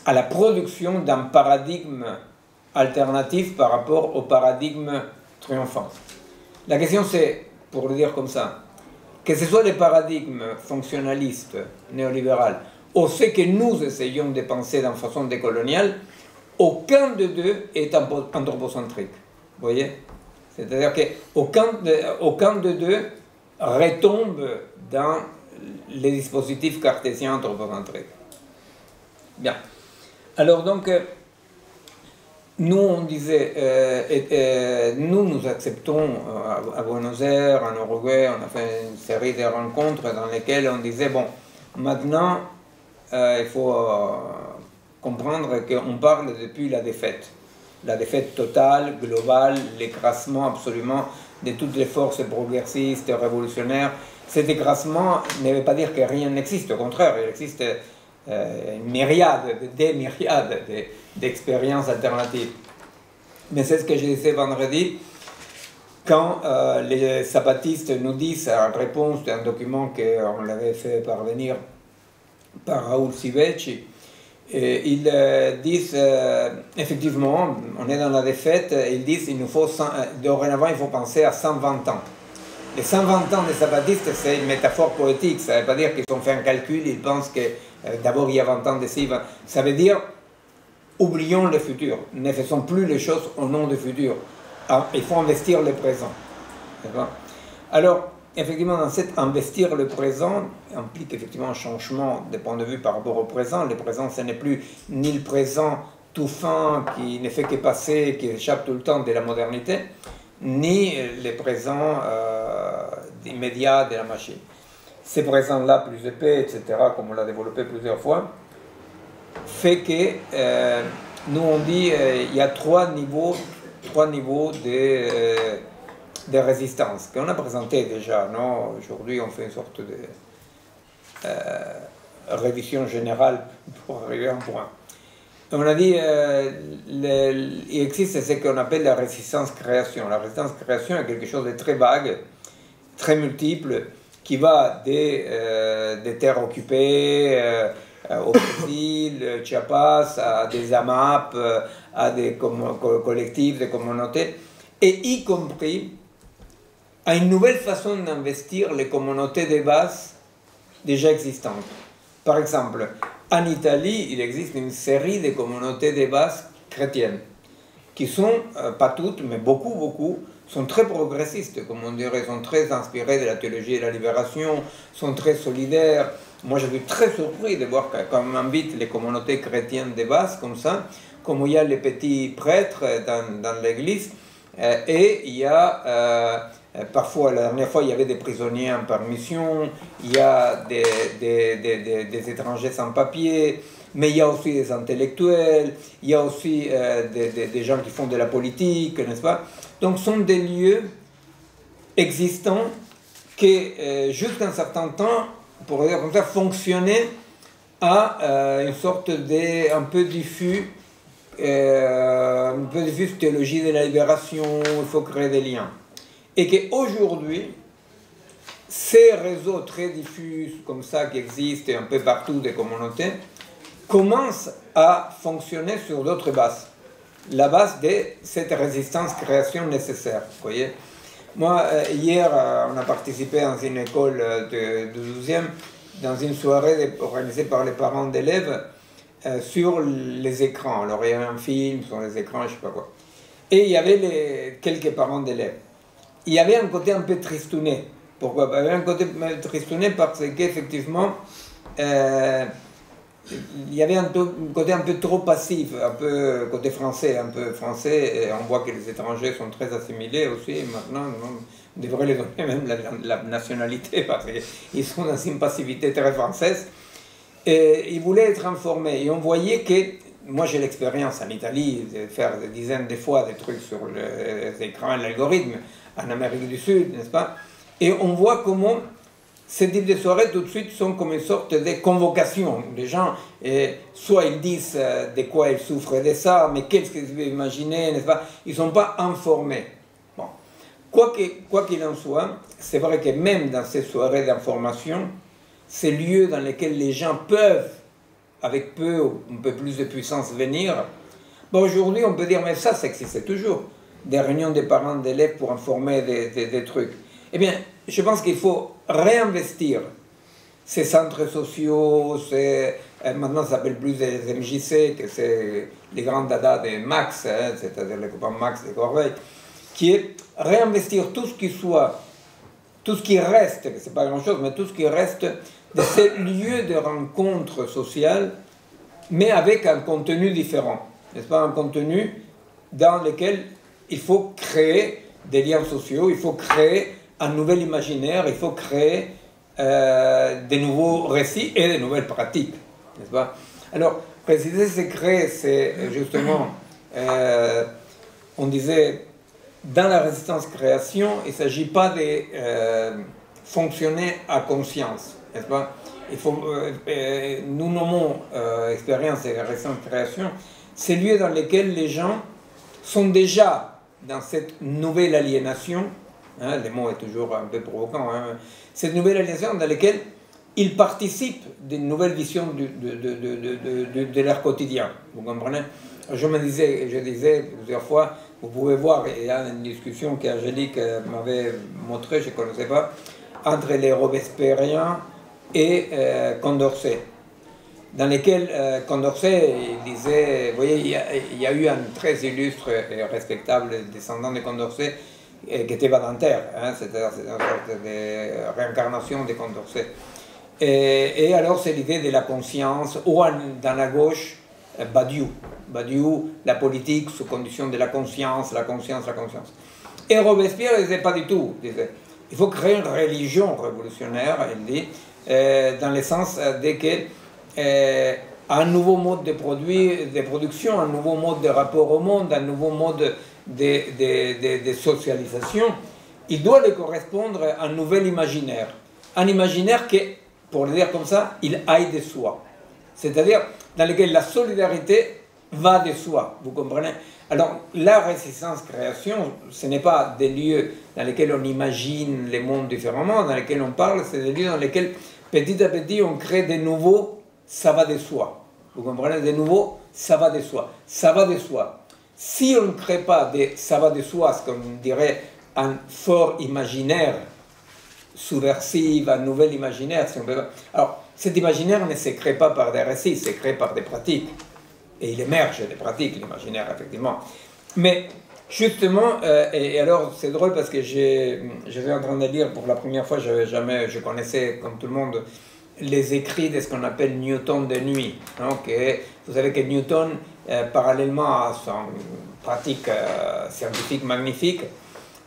S1: à la production d'un paradigme alternatif par rapport au paradigme triomphant. La question c'est, pour le dire comme ça, que ce soit les paradigmes fonctionnalistes, néolibérales, ou ce que nous essayons de penser d'une façon décoloniale, aucun de deux est anthropocentrique. Vous voyez? C'est-à-dire qu'aucun de deux retombe dans les dispositifs cartésiens anthropocentriques. Bien. Alors donc, nous on disait, nous acceptons à Buenos Aires, en Uruguay, on a fait une série de rencontres dans lesquelles on disait, bon, maintenant, il faut comprendre qu'on parle depuis la défaite totale, globale, l'écrasement absolument de toutes les forces progressistes, révolutionnaires, Ce décrassement ne veut pas dire que rien n'existe, au contraire, il existe une myriade, des myriades d'expériences alternatives. Mais c'est ce que je disais vendredi, quand les sabatistes nous disent, en réponse à un document qu'on l'avait fait parvenir par Raoul Siveci, ils disent, effectivement, on est dans la défaite, ils disent, dorénavant, il faut penser à 120 ans. Les 120 ans des sabatistes, c'est une métaphore poétique, ça ne veut pas dire qu'ils ont fait un calcul, ils pensent que d'abord il y a 20 ans de ci, ça veut dire, oublions le futur, ne faisons plus les choses au nom du futur. Il faut investir le présent. Alors, effectivement, dans cet investir le présent implique effectivement un changement de point de vue par rapport au présent. Le présent, ce n'est plus ni le présent tout fin qui ne fait que passer, qui échappe tout le temps de la modernité, ni le présent immédiat de la machine. Ces présents-là, plus épais, etc., comme on l'a développé plusieurs fois, fait que nous on dit il y a trois niveaux de résistance qu'on a présenté déjà. Aujourd'hui, on fait une sorte de révision générale pour arriver à un point. On a dit il existe ce qu'on appelle la résistance-création. La résistance-création est quelque chose de très vague, très multiple, qui va des terres occupées, au Brésil, Chiapas, à des AMAP, à des collectifs, des communautés, et y compris à une nouvelle façon d'investir les communautés de base déjà existantes. Par exemple, en Italie, il existe une série de communautés de base chrétiennes, qui sont, pas toutes, mais beaucoup, sont très progressistes, comme on dirait, sont très inspirées de la théologie de la libération, sont très solidaires. Moi, je suis très surpris de voir quand on invite les communautés chrétiennes de base, comme ça, comme il y a les petits prêtres dans l'église, et il y a, parfois, la dernière fois, il y avait des prisonniers en permission, il y a des étrangers sans papier, mais il y a aussi des intellectuels, il y a aussi des gens qui font de la politique, n'est-ce pas? Donc, ce sont des lieux existants qui, jusqu'à un certain temps, pour dire comme ça, fonctionnaient à une sorte un peu diffus théologie de la libération, il faut créer des liens. Et qu'aujourd'hui, ces réseaux très diffus comme ça qui existent un peu partout des communautés commencent à fonctionner sur d'autres bases. La base de cette résistance-création nécessaire. Vous voyez? Moi, hier, on a participé dans une école de 12e, dans une soirée organisée par les parents d'élèves sur les écrans. Alors, il y avait un film sur les écrans, je ne sais pas quoi. Et il y avait quelques parents d'élèves. Il y avait un côté un peu tristouné. Pourquoi? Il y avait un côté tristouné parce qu'effectivement, il y avait un côté un peu trop passif, un peu côté français, et on voit que les étrangers sont très assimilés aussi, maintenant on devrait les donner même la nationalité, parce qu'ils sont dans une passivité très française, et ils voulaient être informés, et on voyait que, moi j'ai l'expérience en Italie, de faire des dizaines de fois des trucs sur les écrans et l'algorithme, en Amérique du Sud, n'est-ce pas, et on voit comment ces types de soirées, tout de suite, sont comme une sorte de convocation. Les gens, soit ils disent de quoi ils souffrent de ça, mais qu'est-ce qu'ils veulent imaginer, n'est-ce pas? Ils ne sont pas informés. Bon. Quoi qu'il en soit, c'est vrai que même dans ces soirées d'information, ces lieux dans lesquels les gens peuvent, avec peu ou un peu plus de puissance, venir, bon, aujourd'hui, on peut dire, mais ça existe toujours. Des réunions des parents d'élèves pour informer des trucs. Eh bien, je pense qu'il faut réinvestir ces centres sociaux, maintenant ça s'appelle plus des MJC, que c'est les grands dadas de Max, c'est-à-dire les copains Max de Corbeil, qui est réinvestir tout ce qui reste, que c'est pas grand-chose, mais tout ce qui reste de ces lieux de rencontres sociales, mais avec un contenu différent, n'est-ce pas, un contenu dans lequel il faut créer des liens sociaux, il faut créer un nouvel imaginaire, il faut créer des nouveaux récits et des nouvelles pratiques, n'est-ce pas? Alors, préciser, c'est créer, c'est justement, on disait, dans la résistance-création, il ne s'agit pas de fonctionner à conscience, n'est-ce pas? Il faut, nous nommons expérience et récente création ces lieux dans lesquels les gens sont déjà dans cette nouvelle aliénation, hein, le mot est toujours un peu provoquant, hein, cette nouvelle aliénation dans laquelle ils participent d'une nouvelle vision de leur quotidien. Vous comprenez? Je disais plusieurs fois, vous pouvez voir, il y a une discussion qu'Angélique m'avait montrée, je ne connaissais pas, entre les Robespierriens et Condorcet, dans lesquels Condorcet il disait, vous voyez, il y a eu un très illustre et respectable descendant de Condorcet qui était Badinter, hein, c'était une sorte de réincarnation de Condorcet. Et alors c'est l'idée de la conscience, ou dans la gauche, Badiou, la politique sous condition de la conscience, la conscience, la conscience. Et Robespierre ne disait pas du tout, il disait, il faut créer une religion révolutionnaire, il dit, dans le sens de que un nouveau mode de production, un nouveau mode de rapport au monde, un nouveau mode de socialisation, il doit lui correspondre à un nouvel imaginaire. Un imaginaire qui, pour le dire comme ça, il aille de soi. C'est-à-dire dans lequel la solidarité va de soi, vous comprenez? Alors, la résistance-création, ce n'est pas des lieux dans lesquels on imagine les mondes différemment, dans lesquels on parle, c'est des lieux dans lesquels, petit à petit, on crée de nouveaux ça va de soi. Vous comprenez? De nouveau, ça va de soi. Ça va de soi. Si on ne crée pas des ça va de soi, ce qu'on dirait un fort imaginaire, subversif, un nouvel imaginaire, si on peut... Alors, cet imaginaire ne se crée pas par des récits, il se crée par des pratiques. Et il émerge des pratiques, l'imaginaire, effectivement. Mais, justement, et alors, c'est drôle parce que j'étais en train de lire pour la première fois, je connaissais, comme tout le monde, les écrits de ce qu'on appelle Newton de nuit. Donc, vous savez que Newton, parallèlement à son pratique scientifique magnifique,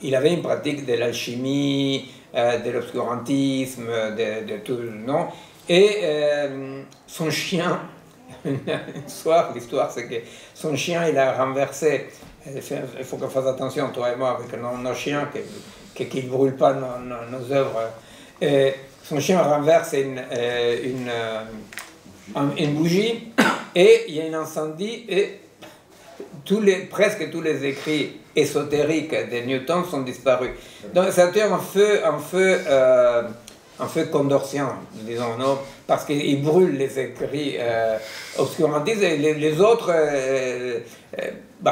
S1: il avait une pratique de l'alchimie, de l'obscurantisme, de tout, non? Et son chien, l'histoire c'est que son chien, il a renversé, il faut qu'on fasse attention, toi et moi, avec nos chiens, qu'ils ne brûlent pas nos œuvres. Son chien renverse une bougie et il y a un incendie et presque tous les écrits ésotériques de Newton sont disparus. Donc c'est un feu condorcien, disons, non? Parce qu'il brûle les écrits obscurantistes et les autres,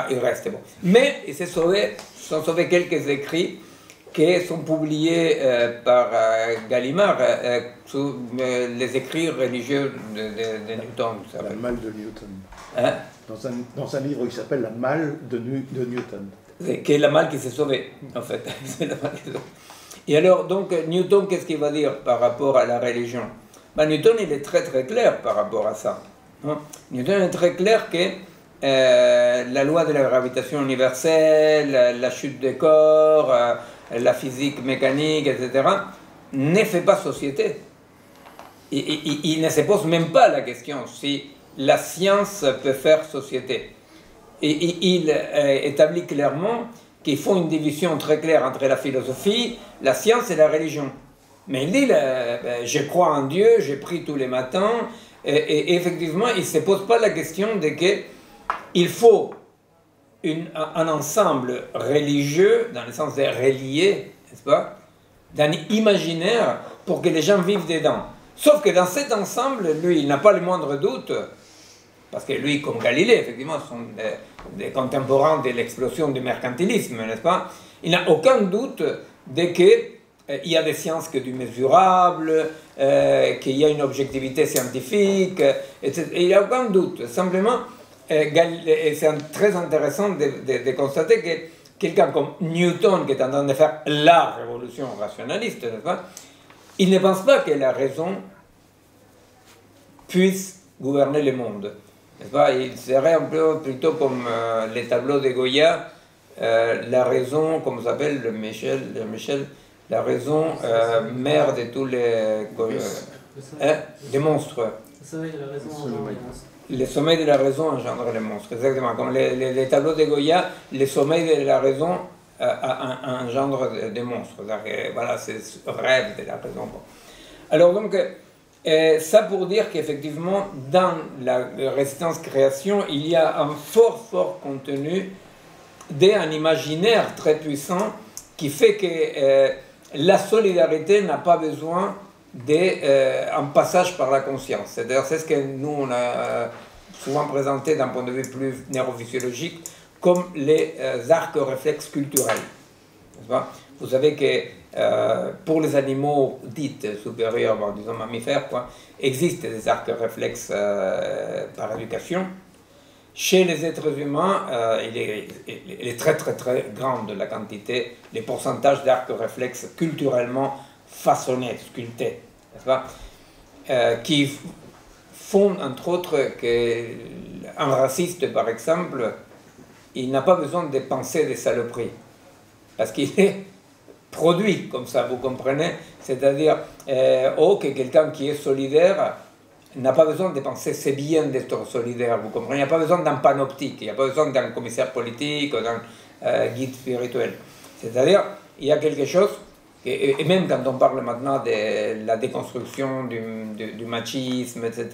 S1: ils restent. Bon. Mais il sont sauvés quelques écrits qui sont publiés par Gallimard sous les écrits religieux de Newton.
S2: La malle de Newton.
S1: Hein?
S2: Dans un livre qui s'appelle La malle de Newton.
S1: Qui est la malle qui s'est sauvée, en fait. Et alors, donc, Newton, qu'est-ce qu'il va dire par rapport à la religion? Newton, il est très très clair par rapport à ça. Hein? Newton est très clair que la loi de la gravitation universelle, la chute des corps, la physique mécanique, etc., ne fait pas société. Il ne se pose même pas la question si la science peut faire société. Et il établit clairement qu'il faut une division très claire entre la philosophie, la science et la religion. Mais il dit, je crois en Dieu, je prie tous les matins, et effectivement, il ne se pose pas la question de qu'il faut un ensemble religieux, dans le sens de relier, n'est-ce pas, d'un imaginaire pour que les gens vivent dedans. Sauf que dans cet ensemble, lui, il n'a pas le moindre doute, parce que lui, comme Galilée, effectivement, sont des contemporains de l'explosion du mercantilisme, n'est-ce pas? Il n'a aucun doute de qu'il y a des sciences que du mesurable, qu'il y a une objectivité scientifique, etc. Il n'y a aucun doute. Simplement, et c'est très intéressant de constater que quelqu'un comme Newton, qui est en train de faire la révolution rationaliste, n'est-ce pas? Il ne pense pas que la raison puisse gouverner le monde. N'est-ce pas? Il serait un peu plutôt comme les tableaux de Goya, la raison, comme s'appelle Michel, la raison mère de tous les des monstres.
S4: Le sommeil de la raison engendre les monstres.
S1: Le sommeil de la raison engendre les monstres, exactement. Comme les tableaux de Goya, le sommeil de la raison engendre des monstres. Voilà, c'est ce rêve de la raison. Bon. Alors donc, ça pour dire qu'effectivement, dans la résistance-création, il y a un fort contenu d'un imaginaire très puissant qui fait que la solidarité n'a pas besoin d'un passage par la conscience. C'est-à-dire, c'est ce que nous, on a souvent présenté d'un point de vue plus neurophysiologique comme les arcs réflexes culturels. Vous savez que pour les animaux dits supérieurs, bon, disons mammifères, existent des arcs réflexes par éducation. Chez les êtres humains, il est très grande la quantité, les pourcentages d'arcs réflexes culturellement façonnés, sculptés, n'est-ce pas, qui font entre autres qu'un raciste, par exemple, il n'a pas besoin de penser des saloperies, parce qu'il est produit comme ça, vous comprenez? C'est-à-dire, que quelqu'un qui est solidaire n'a pas besoin de penser c'est bien d'être solidaire, vous comprenez? Il n'y a pas besoin d'un panoptique, il n'y a pas besoin d'un commissaire politique ou d'un guide spirituel. C'est-à-dire, il y a quelque chose, et même quand on parle maintenant de la déconstruction du machisme, etc.,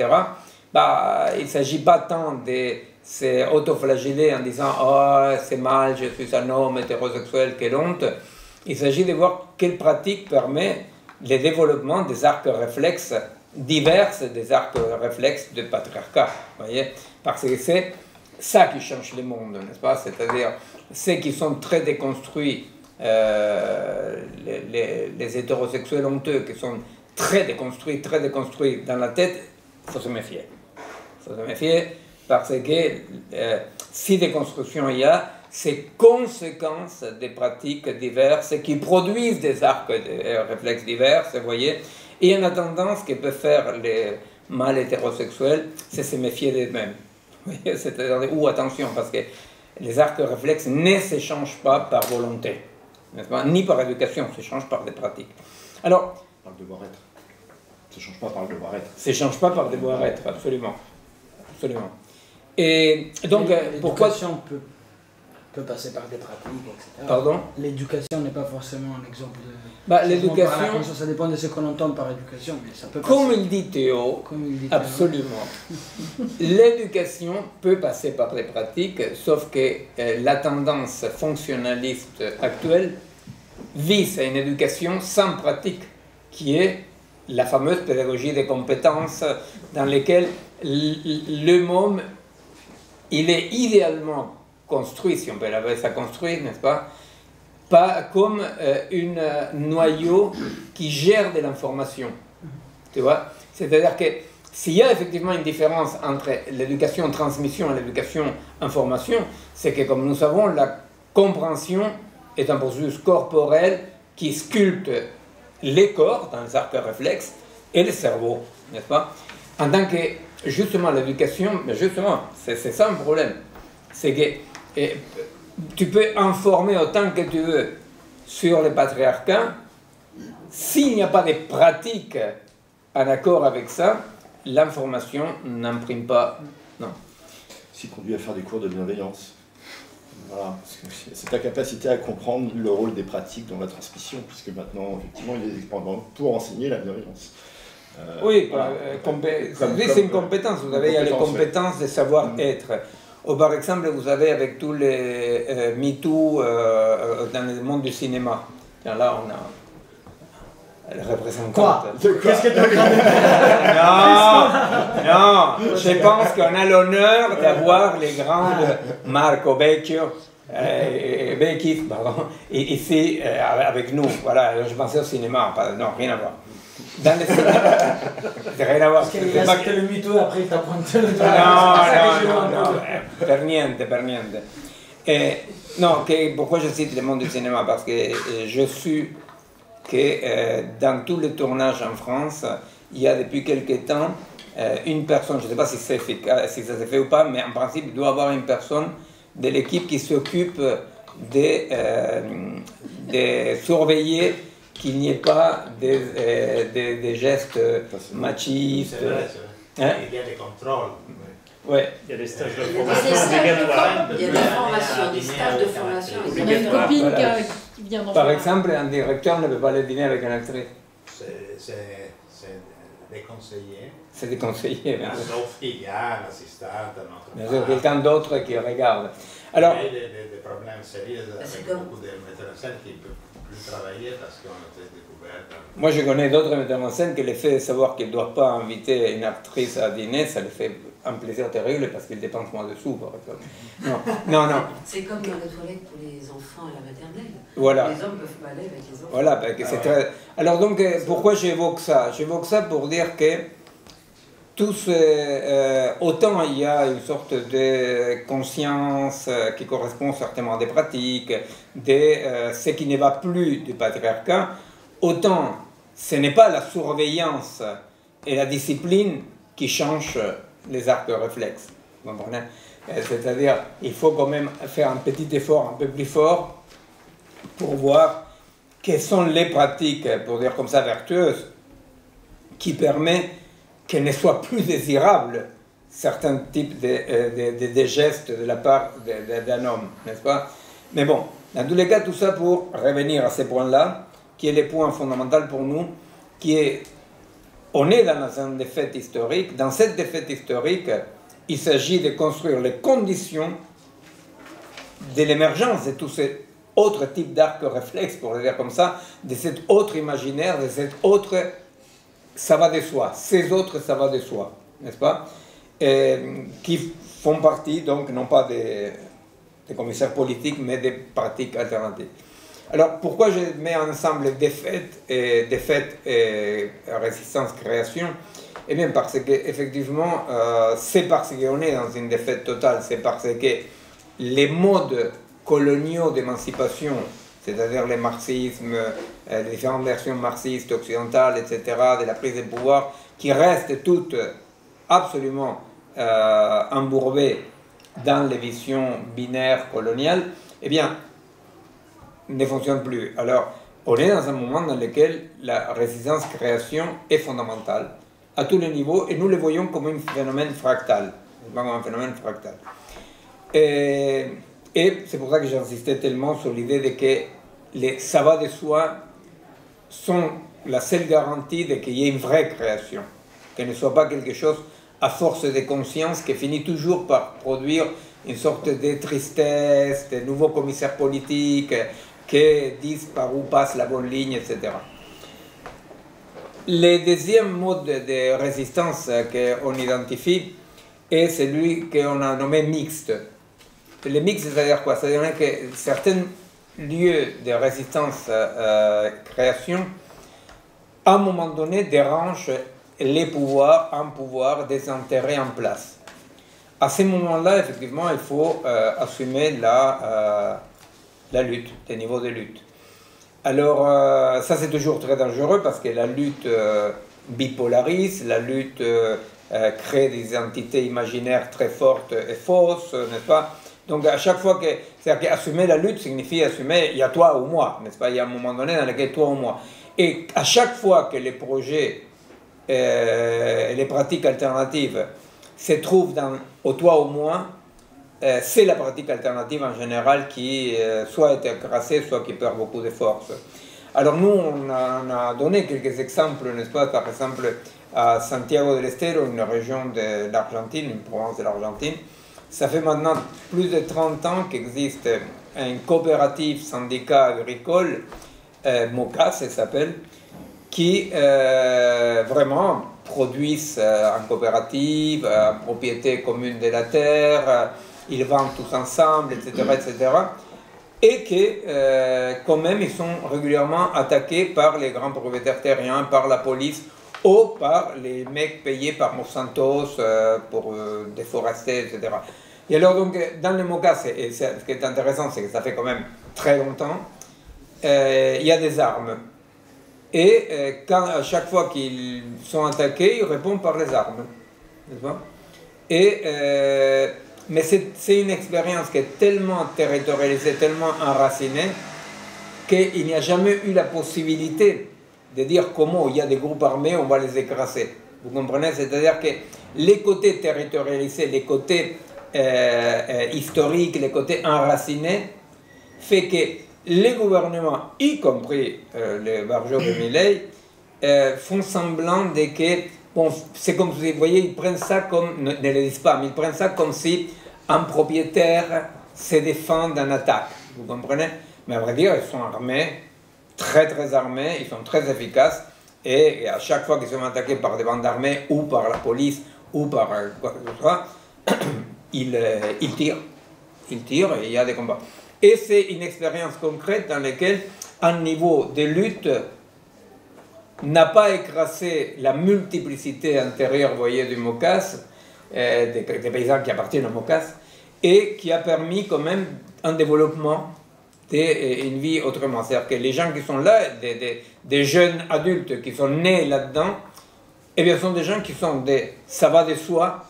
S1: bah, il ne s'agit pas tant de s'autoflageller en disant « Oh, c'est mal, je suis un homme hétérosexuel, quelle honte ». Il s'agit de voir quelle pratique permet le développement des arcs réflexes divers, des arcs réflexes de patriarcat, voyez, parce que c'est ça qui change le monde, n'est-ce pas? C'est-à-dire, ceux qui sont très déconstruits, les hétérosexuels honteux, qui sont très déconstruits dans la tête, il faut se méfier. Il faut se méfier parce que si déconstruction il y a, c'est conséquence des pratiques diverses qui produisent des arcs réflexes divers, vous voyez. Et une tendance que peuvent faire les mâles hétérosexuels, c'est se méfier d'eux-mêmes. C'est-à-dire, ou attention, parce que les arcs réflexes ne s'échangent pas par volonté, n'est-ce pas? Ni par éducation, s'échangent par des pratiques. Alors,
S2: par le devoir-être. Ça ne change pas par le devoir-être.
S1: Ça ne change pas par le devoir-être, absolument. Absolument. Et donc, pourquoi...
S5: L'éducation peut passer par des pratiques, etc.
S1: Pardon?
S5: L'éducation n'est pas forcément un exemple de...
S1: Bah, l'éducation...
S5: Ça dépend de ce qu'on entend par éducation, mais ça peut passer.
S1: Comme il dit Théo, absolument. L'éducation peut passer par des pratiques, sauf que la tendance fonctionnaliste actuelle vise à une éducation sans pratique, qui est la fameuse pédagogie des compétences dans laquelle le môme, il est idéalement construit, si on peut l'appeler ça construit, n'est-ce pas comme un noyau qui gère de l'information, tu vois. C'est-à-dire que s'il y a effectivement une différence entre l'éducation transmission et l'éducation information, c'est que, comme nous savons, la compréhension est un processus corporel qui sculpte les corps dans les arcs réflexes et le cerveau, n'est-ce pas? En tant que, justement, l'éducation, mais justement, c'est ça un problème, c'est que tu peux informer autant que tu veux sur le patriarcat, s'il n'y a pas de pratique en accord avec ça, l'information n'imprime pas, non.
S2: Ce qui conduit à faire des cours de bienveillance. Voilà, c'est ta capacité à comprendre le rôle des pratiques dans la transmission, puisque maintenant, effectivement, il y a des expériences pour enseigner la bienveillance.
S1: Oui,
S2: voilà.
S1: c'est une compétence, vous avez les compétences de savoir-être. Ou par exemple, vous avez avec tous les MeToo dans le monde du cinéma. Tiens, là, on a le représentant.
S5: Quoi? Qu'est-ce que tu as regardé?
S1: Non, je pense qu'on a l'honneur d'avoir les grandes Marco Vecchio, Becchi, pardon, ici avec nous. Voilà, je pensais au cinéma, non, rien à voir. Dans le cinéma, rien à voir.
S5: Parce qu'il a cité le MeToo, après il t'a pointé le
S1: non, per niente. Non, pourquoi je cite le monde du cinéma? Parce que je suis que dans tous les tournages en France, il y a depuis quelque temps une personne, je ne sais pas si ça s'est fait ou pas, mais en principe, il doit y avoir une personne de l'équipe qui s'occupe de surveiller qu'il n'y ait pas des gestes machistes.
S6: C'est vrai. Il y a des contrôles.
S1: Ouais.
S6: Il y a des stages de
S7: Il y a des
S6: formation
S7: stages de
S6: obligatoires.
S7: Il y a des formations, des stages de formation
S8: On a une
S7: obligatoires.
S8: copine
S1: Voilà.
S8: qui vient d'en
S1: Par
S8: faire.
S1: exemple, un directeur ne peut pas aller dîner avec un actrice.
S9: C'est déconseillé.
S1: C'est déconseillé, bien sûr.
S9: Sauf qu'il y a un assistant, un autre.
S1: Bien sûr, quelqu'un d'autre qui regarde. Alors,
S9: Il y a des problèmes sérieux avec
S7: comme-
S9: beaucoup de metteurs en scène qui ne peuvent plus travailler parce qu'on a été découvert.
S1: moi je connais d'autres metteurs en scène que le fait de savoir qu'ils ne doivent pas inviter une actrice à dîner, ça les fait un plaisir terrible parce qu'ils dépensent moins de sous, par exemple. Non.
S7: C'est comme dans les toilettes pour les enfants à la maternelle.
S1: Voilà.
S7: Les hommes peuvent pas aller avec les enfants.
S1: Voilà, ben, que c'est très... Alors donc, pourquoi j'évoque ça? J'évoque ça pour dire que autant il y a une sorte de conscience qui correspond certainement à des pratiques, de ce qui ne va plus du patriarcat, autant ce n'est pas la surveillance et la discipline qui changent les arcs réflexes. Vous comprenez? C'est-à-dire, il faut quand même faire un petit effort un peu plus fort pour voir quelles sont les pratiques, pour dire comme ça, vertueuses, qui permettent qu'elle ne soit plus désirable certains types de gestes de la part d'un homme, n'est-ce pas? Mais bon, dans tous les cas, tout ça pour revenir à ce point-là, qui est le point fondamental pour nous, qui est, on est dans un défaite historique. Dans cette défaite historique, il s'agit de construire les conditions de l'émergence de tous ces autres types d'arcs réflexes, pour le dire comme ça, de cet autre imaginaire, de cet autre ça va de soi, ces autres ça va de soi, n'est-ce pas? Qui font partie, donc, non pas des commissaires politiques, mais des pratiques alternatives. Alors, pourquoi je mets ensemble défaite et résistance-création? Eh bien, parce qu'effectivement, c'est parce qu'on est dans une défaite totale, c'est parce que les modes coloniaux d'émancipation, c'est-à-dire le marxisme, les différentes versions marxistes, occidentales, etc., de la prise de pouvoir, qui restent toutes absolument embourbées dans les visions binaires coloniales, eh bien, ne fonctionnent plus. Alors, on est dans un moment dans lequel la résistance-création est fondamentale, à tous les niveaux, et nous le voyons comme un phénomène fractal. Comme un phénomène fractal. Et c'est pour ça que j'insistais tellement sur l'idée de que les ça va de soi sont la seule garantie de qu'il y ait une vraie création, qu'elle ne soit pas quelque chose à force de conscience qui finit toujours par produire une sorte de tristesse, de nouveaux commissaires politiques qui disent par où passe la bonne ligne, etc. Le deuxième mode de résistance qu'on identifie est celui qu'on a nommé mixte. Le mixte, c'est-à-dire quoi? C'est-à-dire que certains lieux de résistance-création, à un moment donné, dérangent les pouvoirs, un pouvoir désenterré en place. À ce moment-là, effectivement, il faut assumer la lutte, les niveaux de lutte. Alors, ça c'est toujours très dangereux parce que la lutte bipolarise, la lutte crée des identités imaginaires très fortes et fausses, n'est-ce pas? Donc à chaque fois que... C'est-à-dire qu'assumer la lutte signifie assumer, il y a toi ou moi, n'est-ce pas? Il y a un moment donné dans lequel toi ou moi. Et à chaque fois que les projets et les pratiques alternatives se trouvent dans au toi ou moi, c'est la pratique alternative en général qui soit est écrasée, soit qui perd beaucoup de force. Alors nous, on a donné quelques exemples, n'est-ce pas? Par exemple, à Santiago del Estero, une région de l'Argentine, une province de l'Argentine, ça fait maintenant plus de 30 ans qu'existe un coopératif syndicat agricole, MOCA, ça s'appelle, qui vraiment produisent en coopérative, en propriété commune de la terre, ils vendent tous ensemble, etc., etc. Et que, quand même, ils sont régulièrement attaqués par les grands propriétaires terriens, par la police, ou par les mecs payés par Monsanto pour déforester, etc. Et alors, donc, dans le MOCA, ce qui est intéressant, c'est que ça fait quand même très longtemps, il y a des armes. Et à chaque fois qu'ils sont attaqués, ils répondent par les armes. N'est-ce pas? Mais c'est une expérience qui est tellement territorialisée, tellement enracinée, qu'il n'y a jamais eu la possibilité de dire comment il y a des groupes armés, on va les écraser. Vous comprenez? C'est-à-dire que les côtés territorialisés, les côtés historiques, les côtés enracinés, fait que les gouvernements, y compris les Barjot de Milei, font semblant de que, bon, c'est comme vous voyez, ils prennent ça comme, ne le disent pas, mais ils prennent ça comme si un propriétaire se défend d'une attaque, vous comprenez? Mais à vrai dire, ils sont armés, très très armés, ils sont très efficaces, et à chaque fois qu'ils sont attaqués par des bandes armées, ou par la police, ou par quoi que ce soit, ils tirent. Ils tirent et il y a des combats. Et c'est une expérience concrète dans laquelle un niveau de lutte n'a pas écrasé la multiplicité intérieure, vous voyez, du Maucas, des paysans qui appartiennent au Maucas, et qui a permis quand même un développement d'une vie autrement. C'est-à-dire que les gens qui sont là, des jeunes adultes qui sont nés là-dedans, eh bien, sont des gens qui sont ça va de soi,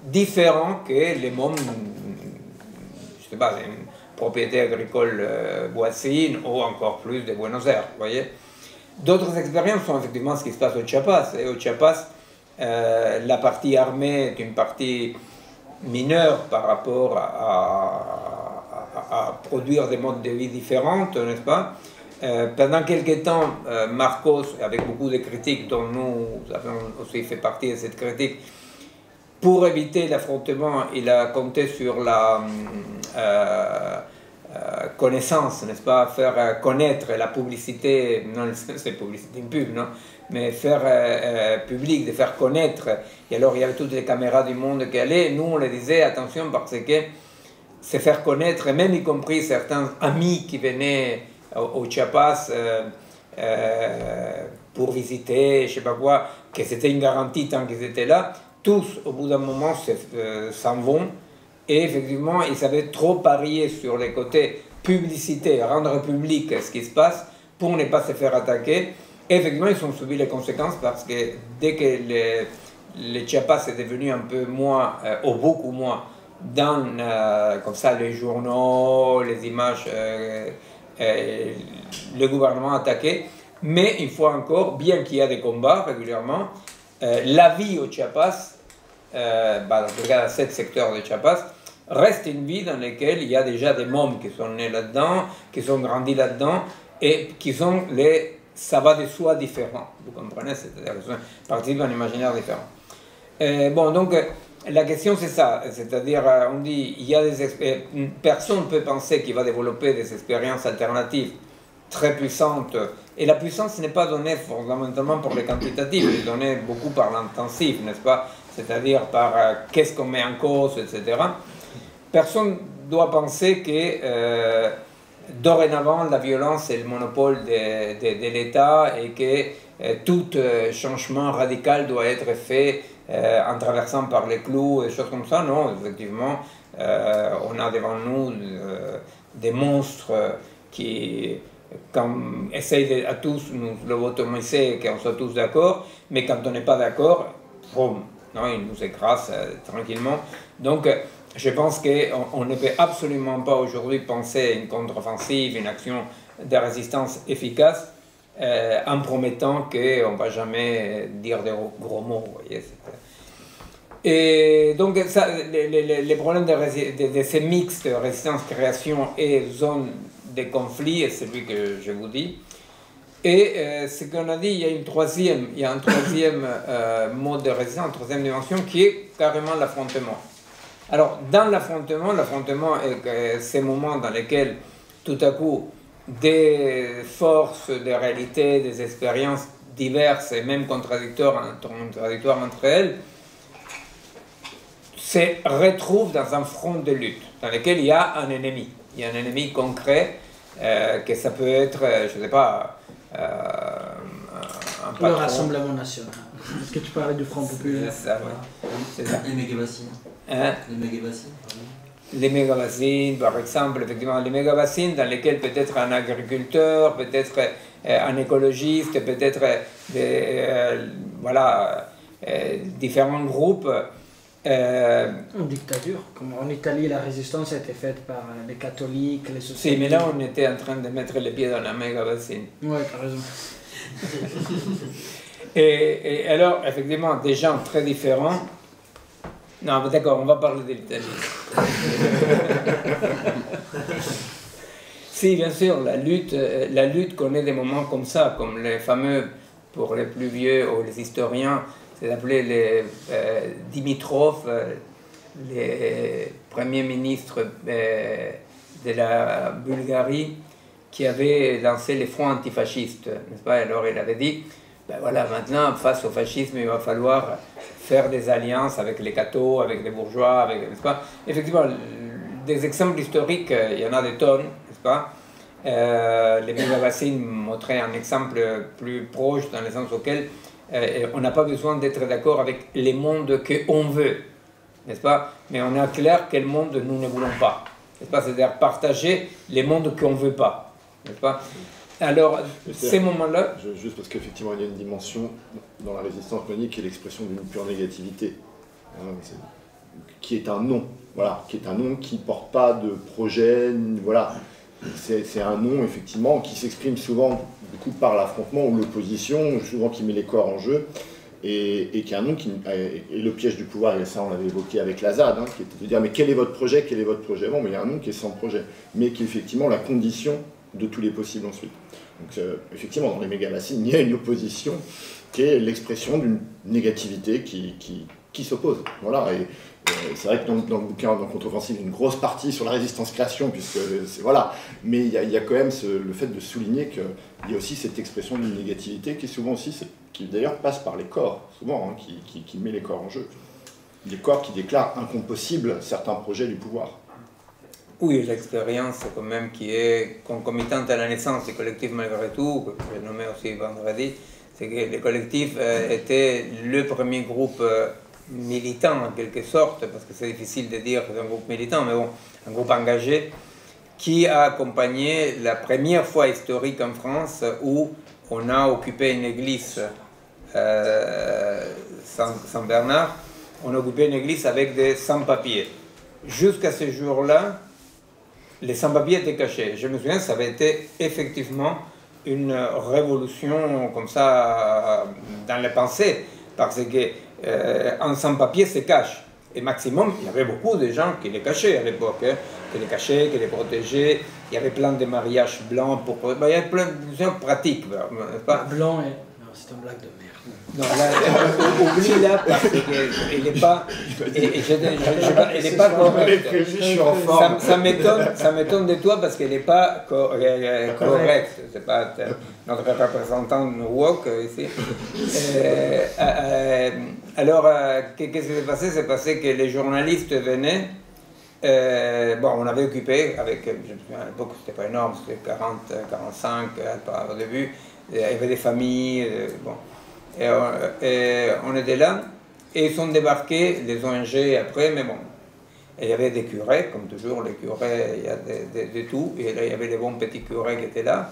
S1: différents que les mômes, je ne sais pas, une propriété agricole voisine ou encore plus de Buenos Aires, vous voyez. D'autres expériences sont effectivement ce qui se passe au Chiapas. Et au Chiapas, la partie armée est une partie mineure par rapport à produire des modes de vie différents, n'est-ce pas? Pendant quelques temps, Marcos, avec beaucoup de critiques dont nous avons aussi fait partie de cette critique, pour éviter l'affrontement, il a compté sur la connaissance, n'est-ce pas, faire connaître la publicité, non c'est publicité une pub, non, mais faire public, de faire connaître. Et alors il y avait toutes les caméras du monde qui allaient, nous on les disait attention parce que c'est faire connaître, même y compris certains amis qui venaient au Chiapas pour visiter, je ne sais pas quoi, que c'était une garantie tant qu'ils étaient là, tous au bout d'un moment s'en vont. Et effectivement, ils savaient trop parier sur les côtés publicité, rendre public ce qui se passe pour ne pas se faire attaquer. Et effectivement, ils ont subi les conséquences parce que dès que le Chiapas est devenu un peu moins, ou beaucoup moins, dans comme ça, les journaux, les images, le gouvernement attaqué. Mais une fois encore, bien qu'il y ait des combats régulièrement, la vie au Chiapas, dans 7 secteurs de Chiapas, reste une vie dans laquelle il y a déjà des mômes qui sont nés là-dedans, qui sont grandis là-dedans, et qui sont ça va de soi différents, vous comprenez, c'est-à-dire qu'ils participent à un imaginaire différent. Bon, donc, la question c'est ça, c'est-à-dire, on dit, il y a personne ne peut penser qu'il va développer des expériences alternatives très puissantes, et la puissance n'est pas donnée fondamentalement pour les quantitatifs, elle est donnée beaucoup par l'intensif, n'est-ce pas? C'est-à-dire par qu'est-ce qu'on met en cause, etc. Personne ne doit penser que dorénavant la violence est le monopole de l'État et que tout changement radical doit être fait en traversant par les clous et des choses comme ça. Non, effectivement, on a devant nous des monstres qui essayent à tous nous lobotomiser et qu'on soit tous d'accord, mais quand on n'est pas d'accord, non, ils nous écrasent tranquillement. Donc, je pense qu'on ne peut absolument pas aujourd'hui penser une contre-offensive, une action de résistance efficace en promettant qu'on ne va jamais dire de gros mots. Vous voyez, et donc, ça, les problèmes de ces mix de résistance-création et zone de conflit, est celui que je vous dis. Et ce qu'on a dit, il y a un troisième mode de résistance, une troisième dimension qui est carrément l'affrontement. Alors, dans l'affrontement est ces moments dans lesquels, tout à coup, des forces, des réalités, des expériences diverses et même contradictoires entre elles, se retrouvent dans un front de lutte, dans lequel il y a un ennemi. Il y a un ennemi concret, que ça peut être, je ne sais pas, un patron.
S5: Le Rassemblement national. Est-ce que tu parlais du Front populaire?
S1: C'est ça, oui. C'est ça.
S3: Les méga-bassines.
S1: Hein?
S3: Les méga-bassines, pardon.
S1: Les méga-bassines, par exemple, effectivement, les méga-bassines dans lesquelles peut-être un agriculteur, peut-être un écologiste, peut-être différents groupes.
S5: Une dictature, comme en Italie, la résistance a été faite par les catholiques, les sociétés.
S1: Si, mais là on était en train de mettre les pieds dans la méga-bassine.
S5: Oui, t'as raison.
S1: Et alors, effectivement, des gens très différents. Non, mais d'accord, on va parler de l'Italie. Si, bien sûr, la lutte connaît des moments comme ça, comme les fameux, pour les plus vieux ou les historiens, c'est appelé les Dimitrov, les premiers ministres de la Bulgarie, qui avaient lancé les fronts antifascistes, n'est-ce pas? Alors il avait dit, ben voilà, maintenant, face au fascisme, il va falloir faire des alliances avec les cathos, avec les bourgeois, n'est-ce pas? Effectivement, des exemples historiques, il y en a des tonnes, n'est-ce pas? Les Méga-Bassines montraient un exemple plus proche, dans le sens auquel on n'a pas besoin d'être d'accord avec les mondes qu'on veut, n'est-ce pas? Mais on est clair quel monde nous ne voulons pas, n'est-ce pas? C'est-à-dire partager les mondes qu'on ne veut pas, n'est-ce pas? Alors, ces moments-là...
S2: Juste parce qu'effectivement, il y a une dimension dans la résistance chronique qui est l'expression d'une pure négativité, qui est un non, voilà, qui est un non qui ne porte pas de projet, voilà. C'est un non, effectivement, qui s'exprime souvent beaucoup par l'affrontement ou l'opposition, souvent qui met les corps en jeu, et qui est un non qui est le piège du pouvoir, et ça on l'avait évoqué avec la ZAD, hein, qui était de dire mais quel est votre projet, quel est votre projet? Bon, mais il y a un non qui est sans projet, mais qui est effectivement la condition de tous les possibles ensuite. Donc effectivement, dans les méga-bassines, il y a une opposition qui est l'expression d'une négativité qui s'oppose. Voilà, et c'est vrai que dans le bouquin, dans Contre-offensive, il y a une grosse partie sur la résistance-création, puisque voilà, mais il y a quand même le fait de souligner qu'il y a aussi cette expression d'une négativité qui est souvent aussi, qui d'ailleurs passe par les corps, souvent, hein, qui met les corps en jeu. Des corps qui déclarent incompossibles certains projets du pouvoir.
S1: Oui, l'expérience quand même qui est concomitante à la naissance du collectif malgré tout, que j'ai nommé aussi vendredi, c'est que le collectif était le premier groupe militant en quelque sorte, parce que c'est difficile de dire que c'est un groupe militant, mais bon, un groupe engagé, qui a accompagné la première fois historique en France où on a occupé une église Saint-Bernard, on a occupé une église avec des sans-papiers. Jusqu'à ce jour-là, les sans-papiers étaient cachés. Je me souviens, ça avait été effectivement une révolution comme ça dans les pensées, parce que un sans-papier se cache. Et maximum, il y avait beaucoup de gens qui les cachaient à l'époque, hein, qui les cachaient, qui les protégeaient. Il y avait plein de mariages blancs, il y avait plein de pratiques.
S5: Pas blanc, et... non, c'est une blague de merde.
S1: Non, là, oublie-la parce qu'elle n'est pas, elle n'est pas correcte. Ça m'étonne de toi parce qu'elle n'est pas correcte. C'est pas notre représentant woke ici. Alors, qu'est-ce qui s'est passé? C'est passé que les journalistes venaient. Bon, on avait occupé avec, à l'époque c'était pas énorme, c'était 40, 45 au début. Il y avait des familles, bon. Et on était là, et ils sont débarqués, les ONG après, mais bon. Et il y avait des curés, comme toujours, les curés, il y a de tout, et là, il y avait les bons petits curés qui étaient là.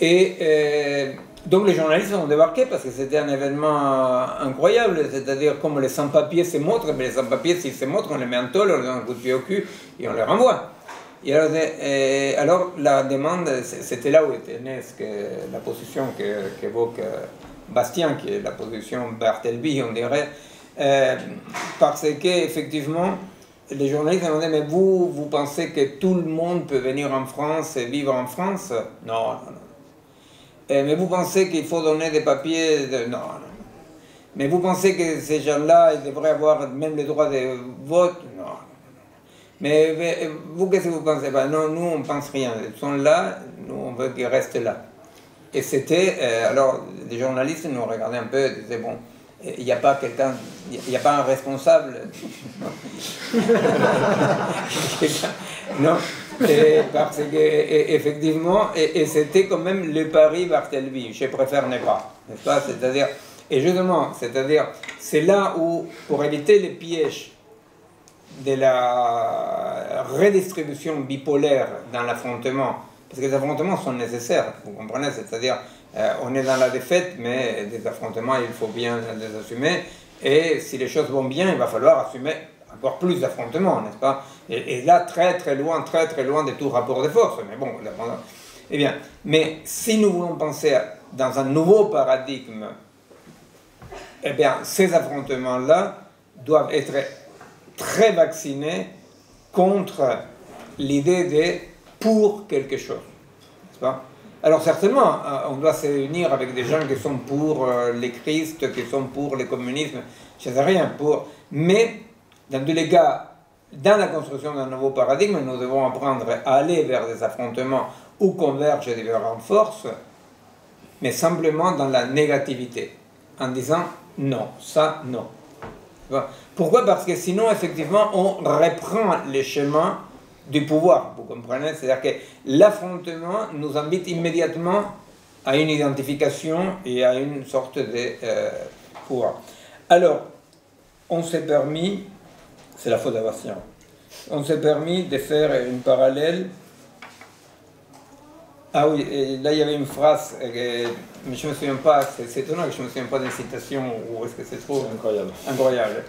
S1: Et donc les journalistes ont débarqué parce que c'était un événement incroyable, c'est-à-dire comme les sans-papiers se montrent, mais les sans-papiers, s'ils se montrent, on les met en tôle, on les donne un coup de pied au cul, et on les renvoie. Et alors la demande, c'était là où était née la position qu'évoque Bastien, qui est la position Barthelby, on dirait, parce qu'effectivement, les journalistes ont dit, mais vous pensez que tout le monde peut venir en France et vivre en France? Non, non, non. Mais vous pensez qu'il faut donner des papiers? Non, non, non. Mais vous pensez que ces gens-là, ils devraient avoir même le droit de vote? Non, non. Mais vous, qu'est-ce que vous pensez? Ben non, nous, on ne pense rien. Ils sont là, nous, on veut qu'ils restent là. Et c'était, alors, les journalistes nous regardaient un peu et disaient, bon, il n'y a pas quelqu'un, il n'y a pas un responsable. Non, parce que, effectivement, et c'était quand même le pari Barthelby, je préfère ne pas, n'est-ce pas? C'est-à-dire, et justement, c'est-à-dire, c'est là où, pour éviter les pièges de la redistribution bipolaire dans l'affrontement, parce que les affrontements sont nécessaires, vous comprenez, c'est-à-dire on est dans la défaite, mais des affrontements, il faut bien les assumer, et si les choses vont bien, il va falloir assumer encore plus d'affrontements, n'est-ce pas? Et là, très très loin de tout rapport de force, mais bon, eh bien, mais si nous voulons penser dans un nouveau paradigme eh bien, ces affrontements-là doivent être très vaccinés contre l'idée de pour quelque chose. N'est-ce pas? Alors certainement, on doit se réunir avec des gens qui sont pour les Christ, qui sont pour le communisme, je ne sais rien pour. Mais dans tous les cas, dans la construction d'un nouveau paradigme, nous devons apprendre à aller vers des affrontements où convergent différentes forces, mais simplement dans la négativité, en disant non, ça non. Pourquoi? Parce que sinon, effectivement, on reprend les chemins du pouvoir, vous comprenez? C'est-à-dire que l'affrontement nous invite immédiatement à une identification et à une sorte de pouvoir. Alors, on s'est permis, c'est la faute de Bastien, on s'est permis de faire une parallèle. Ah oui, et là il y avait une phrase, mais je ne me souviens pas, c'est étonnant que je ne me souviens pas d'une citation, où est-ce que c'est trop
S2: Incroyable.
S1: incroyable.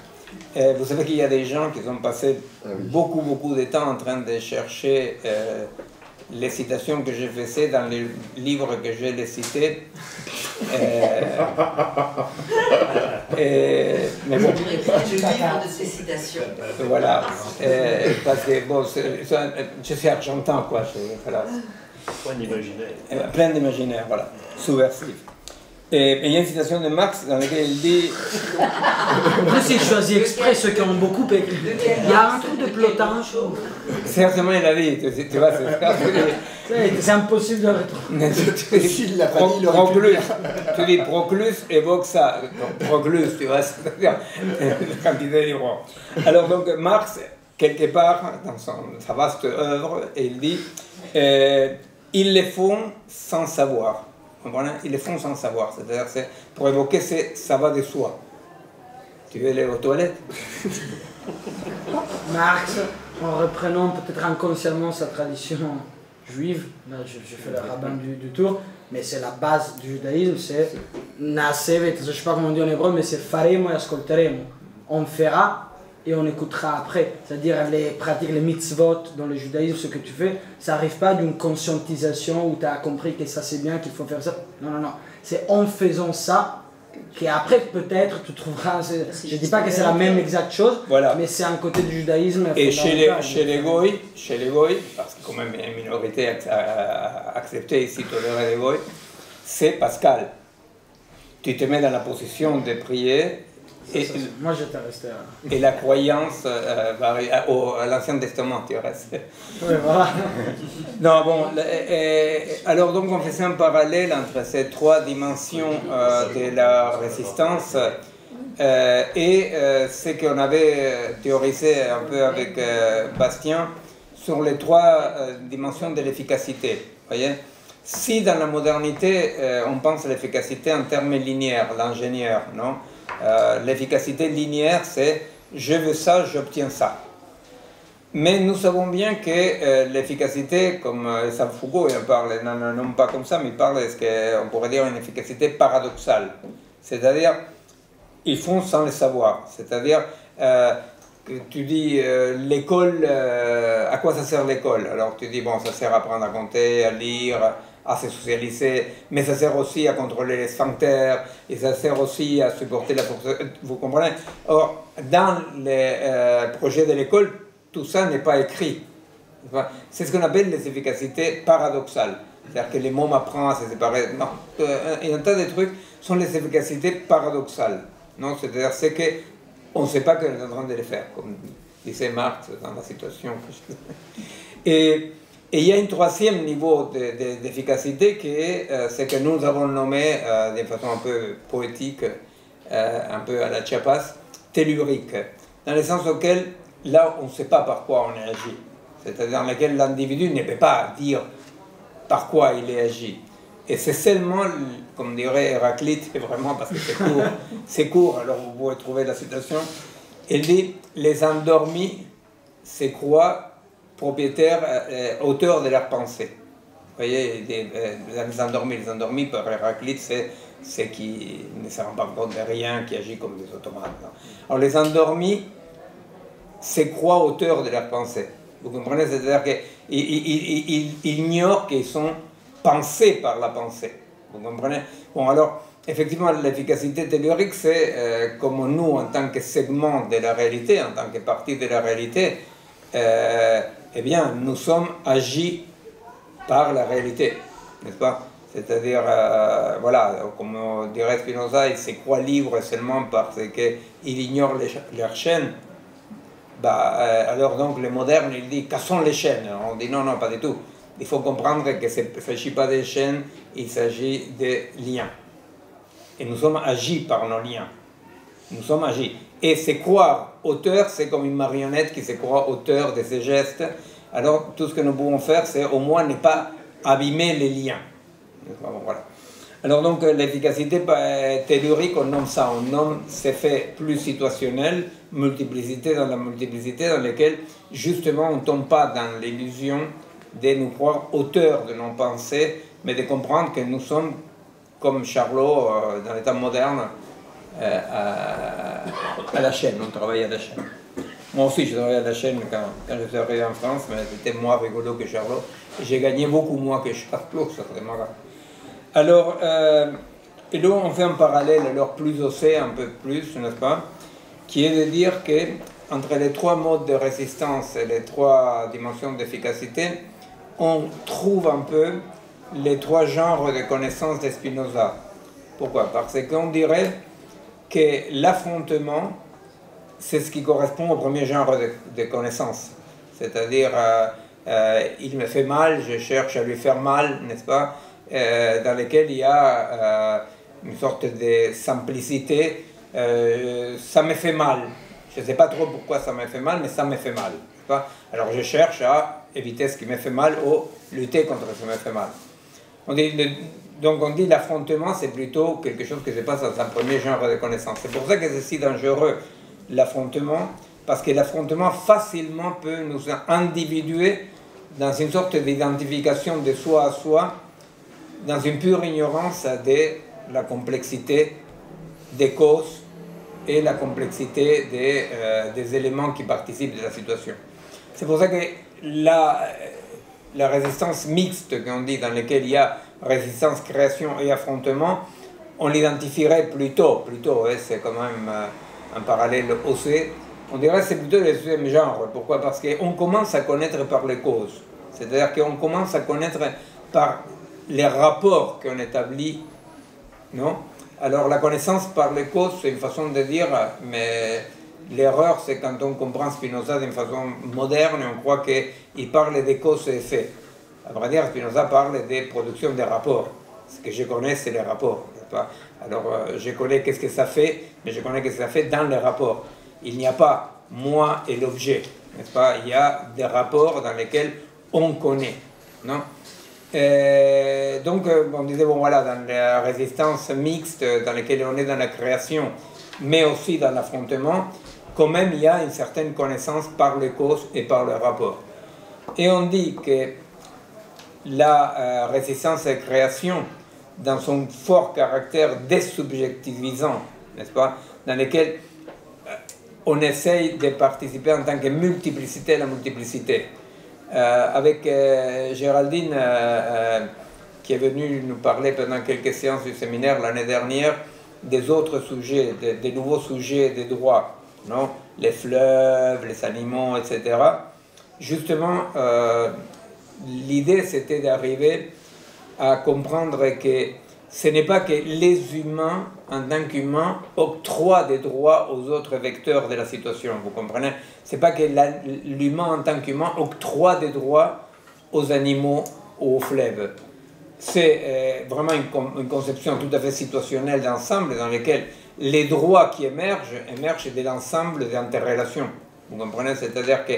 S1: Vous savez qu'il y a des gens qui ont passé beaucoup de temps en train de chercher les citations que j'ai faites dans les livres que je les cités. Mais bon.
S7: Le livre de ces citations.
S1: Voilà. Parce que bon, je suis argentin, quoi. Voilà.
S9: Plein d'imaginaire.
S1: Plein d'imaginaire, voilà. Subversif. Et il y a une citation de Marx dans laquelle il dit...
S5: En plus, il choisit exprès ceux qui ont beaucoup écrit. Il y a un truc de plotage.
S1: Certainement, il a dit, tu vois,
S5: c'est impossible de le retrouver.
S2: S'il l'a pas dit, il aurait pu le
S1: Proclus,
S2: dire.
S1: tu dis Proclus évoque ça. Donc, Proclus, tu vois, c'est-à-dire le candidat du roi. Alors donc Marx, quelque part, dans sa vaste œuvre, il dit ils le font sans savoir. Ils le font sans savoir, c'est-à-dire pour évoquer ça va de soi. Tu veux aller aux toilettes?
S5: Marx, en reprenant peut-être inconsciemment sa tradition juive, là je fais le rabbin du tour, mais c'est la base du judaïsme, c'est nasevet, je ne sais pas comment on dit en hébreu, mais c'est faremo et ascolteremo. On fera et on écoutera après. C'est-à-dire les pratiques, les mitzvot dans le judaïsme, ce que tu fais, ça n'arrive pas d'une conscientisation où tu as compris que ça c'est bien, qu'il faut faire ça. Non, non, non. C'est en faisant ça qu'après peut-être tu trouveras... Je ne dis pas que c'est la même exacte chose, voilà. Mais c'est un côté du judaïsme.
S1: Et chez les goy, parce que quand même il y a une minorité acceptée ici, tolérée des goy, c'est Pascal. Tu te mets dans la position de prier.
S5: Moi j'étais resté là.
S1: Et la croyance à l'Ancien Testament, tu restes.
S5: Oui, voilà.
S1: Non, bon, alors donc on faisait un parallèle entre ces trois dimensions de la résistance et ce qu'on avait théorisé un peu avec Bastien sur les trois dimensions de l'efficacité. Voyez, si dans la modernité on pense à l'efficacité en termes linéaires, l'ingénieur, non? L'efficacité linéaire, c'est je veux ça, j'obtiens ça. Mais nous savons bien que l'efficacité, comme Sam Foucault il en parle, non pas comme ça, mais il parle de ce qu'on pourrait dire une efficacité paradoxale. C'est-à-dire, ils font sans le savoir. C'est-à-dire, que tu dis l'école, à quoi ça sert l'école? Alors tu dis, bon, ça sert à apprendre à compter, à lire, à se socialiser, mais ça sert aussi à contrôler les sphincters, et ça sert aussi à supporter la force. Vous comprenez? Or, dans les projets de l'école, tout ça n'est pas écrit. C'est ce qu'on appelle les efficacités paradoxales. C'est-à-dire que les mots m'apprennent à se séparer. Non, et un tas de trucs sont les efficacités paradoxales. Non, c'est-à-dire c'est qu'on ne sait pas qu'on est en train de les faire, comme disait Marx dans la situation. Et il y a un troisième niveau d'efficacité qui est ce que nous avons nommé de façon un peu poétique, un peu à la Chiapas, tellurique, dans le sens auquel, là, on ne sait pas par quoi on agit, c'est-à-dire dans lequel l'individu ne peut pas dire par quoi il est agi. Et c'est seulement, comme dirait Héraclite, vraiment parce que c'est court, alors vous pouvez trouver la citation, il dit « Les endormis se croient propriétaires, auteurs de leurs pensées ». Vous voyez, les endormis par Héraclite, c'est ceux qui ne se rendent pas compte de rien, qui agissent comme des automates. Non? Alors les endormis se croient auteurs de leurs pensées. Vous comprenez? C'est-à-dire qu'ils ignorent qu'ils sont pensés par la pensée. Vous comprenez? Bon, alors, effectivement, l'efficacité tellurique, c'est comme nous, en tant que segment de la réalité, en tant que partie de la réalité, eh bien, nous sommes agis par la réalité, n'est-ce pas? C'est-à-dire, voilà, comme dirait Spinoza, il se croit libre seulement parce qu'il ignore leurs chaînes. Bah, alors donc, les modernes, ils disent, cassons les chaînes. On dit non, non, pas du tout. Il faut comprendre qu'il ne s'agit pas des chaînes, il s'agit des liens. Et nous sommes agis par nos liens. Nous sommes agis. Et se croire auteur, c'est comme une marionnette qui se croit auteur de ses gestes. Alors, tout ce que nous pouvons faire, c'est au moins ne pas abîmer les liens. Voilà. Alors donc, l'efficacité tellurique, on nomme ça, on nomme ces faits plus situationnels, multiplicité dans la multiplicité, dans lesquels, justement, on ne tombe pas dans l'illusion de nous croire auteurs de nos pensées, mais de comprendre que nous sommes, comme Charlot, dans l'état moderne, à la chaîne, on travaille à la chaîne. Moi aussi, je travaillais à la chaîne quand je suis arrivé en France, mais c'était moins rigolo que Charlot. J'ai gagné beaucoup moins que Charlot, ça serait marrant. Alors, et là, on fait un parallèle, alors plus osé, un peu plus, n'est-ce pas, qui est de dire que entre les trois modes de résistance et les trois dimensions d'efficacité, on trouve un peu les trois genres de connaissances de Spinoza. Pourquoi? Parce qu'on dirait que l'affrontement, c'est ce qui correspond au premier genre de connaissances. C'est-à-dire, il me fait mal, je cherche à lui faire mal, n'est-ce pas? Dans lesquels il y a une sorte de simplicité. Ça me fait mal. Je ne sais pas trop pourquoi ça me fait mal, mais ça me fait mal. Pas? Alors je cherche à éviter ce qui me fait mal ou lutter contre ce qui me fait mal. Donc on dit l'affrontement, c'est plutôt quelque chose qui se passe dans un premier genre de connaissance. C'est pour ça que c'est si dangereux, l'affrontement, parce que l'affrontement facilement peut nous individuer dans une sorte d'identification de soi à soi, dans une pure ignorance de la complexité des causes et la complexité des éléments qui participent de la situation. C'est pour ça que la résistance mixte qu'on dit, dans laquelle il y a résistance, création et affrontement, on l'identifierait plutôt c'est quand même un parallèle osé, on dirait que c'est plutôt le deuxième genre. Pourquoi? Parce qu'on commence à connaître par les causes, c'est-à-dire qu'on commence à connaître par les rapports qu'on établit, non? Alors la connaissance par les causes, c'est une façon de dire, mais l'erreur, c'est quand on comprend Spinoza d'une façon moderne, on croit qu'il parle des causes et effets. À vrai dire, Spinoza parle des productions des rapports. Ce que je connais, c'est les rapports. Pas? Alors, je connais qu'est-ce que ça fait, mais je connais qu'est-ce que ça fait dans les rapports. Il n'y a pas moi et l'objet, n'est-ce pas? Il y a des rapports dans lesquels on connaît, non? Donc, on disait, bon voilà, dans la résistance mixte, dans laquelle on est dans la création, mais aussi dans l'affrontement, quand même, il y a une certaine connaissance par les causes et par le rapport. Et on dit que la résistance à la création, dans son fort caractère désubjectivisant, n'est-ce pas, dans lequel on essaye de participer en tant que multiplicité à la multiplicité. Avec Géraldine, qui est venue nous parler pendant quelques séances du séminaire l'année dernière, des autres sujets, des nouveaux sujets des droits, non? Les fleuves, les animaux, etc. Justement, l'idée c'était d'arriver à comprendre que ce n'est pas que les humains, en tant qu'humains, octroient des droits aux autres vecteurs de la situation, vous comprenez? Ce n'est pas que l'humain, en tant qu'humain, octroie des droits aux animaux ou aux fleuves. C'est vraiment une conception tout à fait situationnelle d'ensemble dans laquelle les droits qui émergent de l'ensemble des interrelations. Vous comprenez? C'est-à-dire que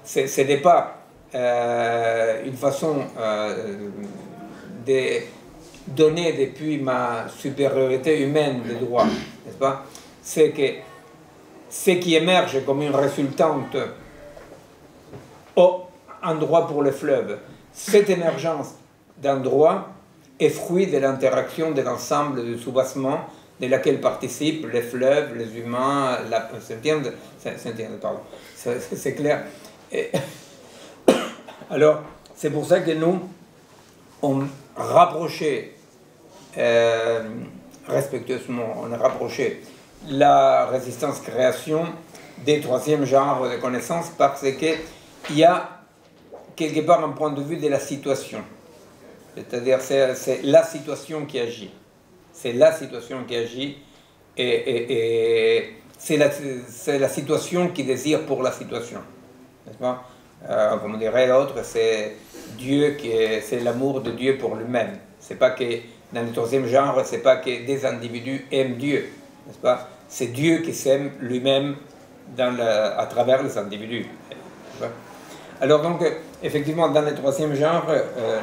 S1: ce n'est pas une façon de donner depuis ma supériorité humaine des droits, n'est-ce pas? C'est que ce qui émerge comme une résultante en droit pour les fleuves, cette émergence d'un droit est fruit de l'interaction de l'ensemble du soubassement de laquelle participent les fleuves, les humains, c'est clair. Et alors, c'est pour ça que nous, on rapprochait respectueusement, on a rapproché la résistance-création des troisième genres de connaissances parce qu'il y a quelque part un point de vue de la situation. C'est-à-dire c'est la situation qui agit. C'est la situation qui agit et c'est la situation qui désire pour la situation. N'est-ce pas? Comme dirait l'autre, c'est Dieu c'est l'amour de Dieu pour lui-même. C'est pas que dans le troisième genre, c'est pas que des individus aiment Dieu, n'est-ce pas? C'est Dieu qui s'aime lui-même à travers les individus. Alors donc, effectivement, dans le troisième genre,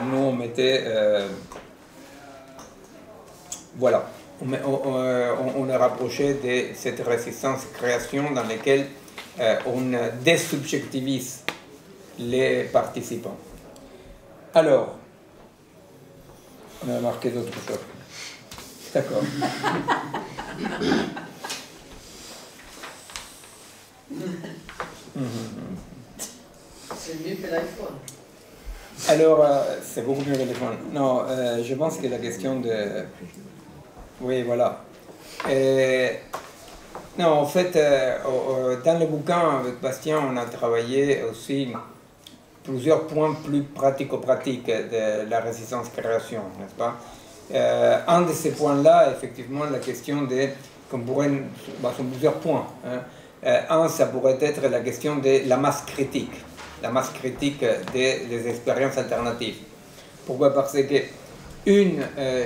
S1: nous on mettait, voilà, on est rapproché de cette résistance-création dans laquelle on désubjectivise les participants. Alors, on a marqué d'autres choses. D'accord.
S7: C'est mieux que l'iPhone.
S1: Alors, c'est beaucoup mieux que l'iPhone. Non, je pense que la question de... Oui, voilà. Non, en fait, dans le bouquin avec Bastien, on a travaillé aussi plusieurs points plus pratico-pratiques de la résistance-création, n'est-ce pas? Un de ces points-là, effectivement, la question de... Qu'on pourrait... ce sont plusieurs points. Hein. Un, ça pourrait être la question de la masse critique. La masse critique des expériences alternatives. Pourquoi? Parce que une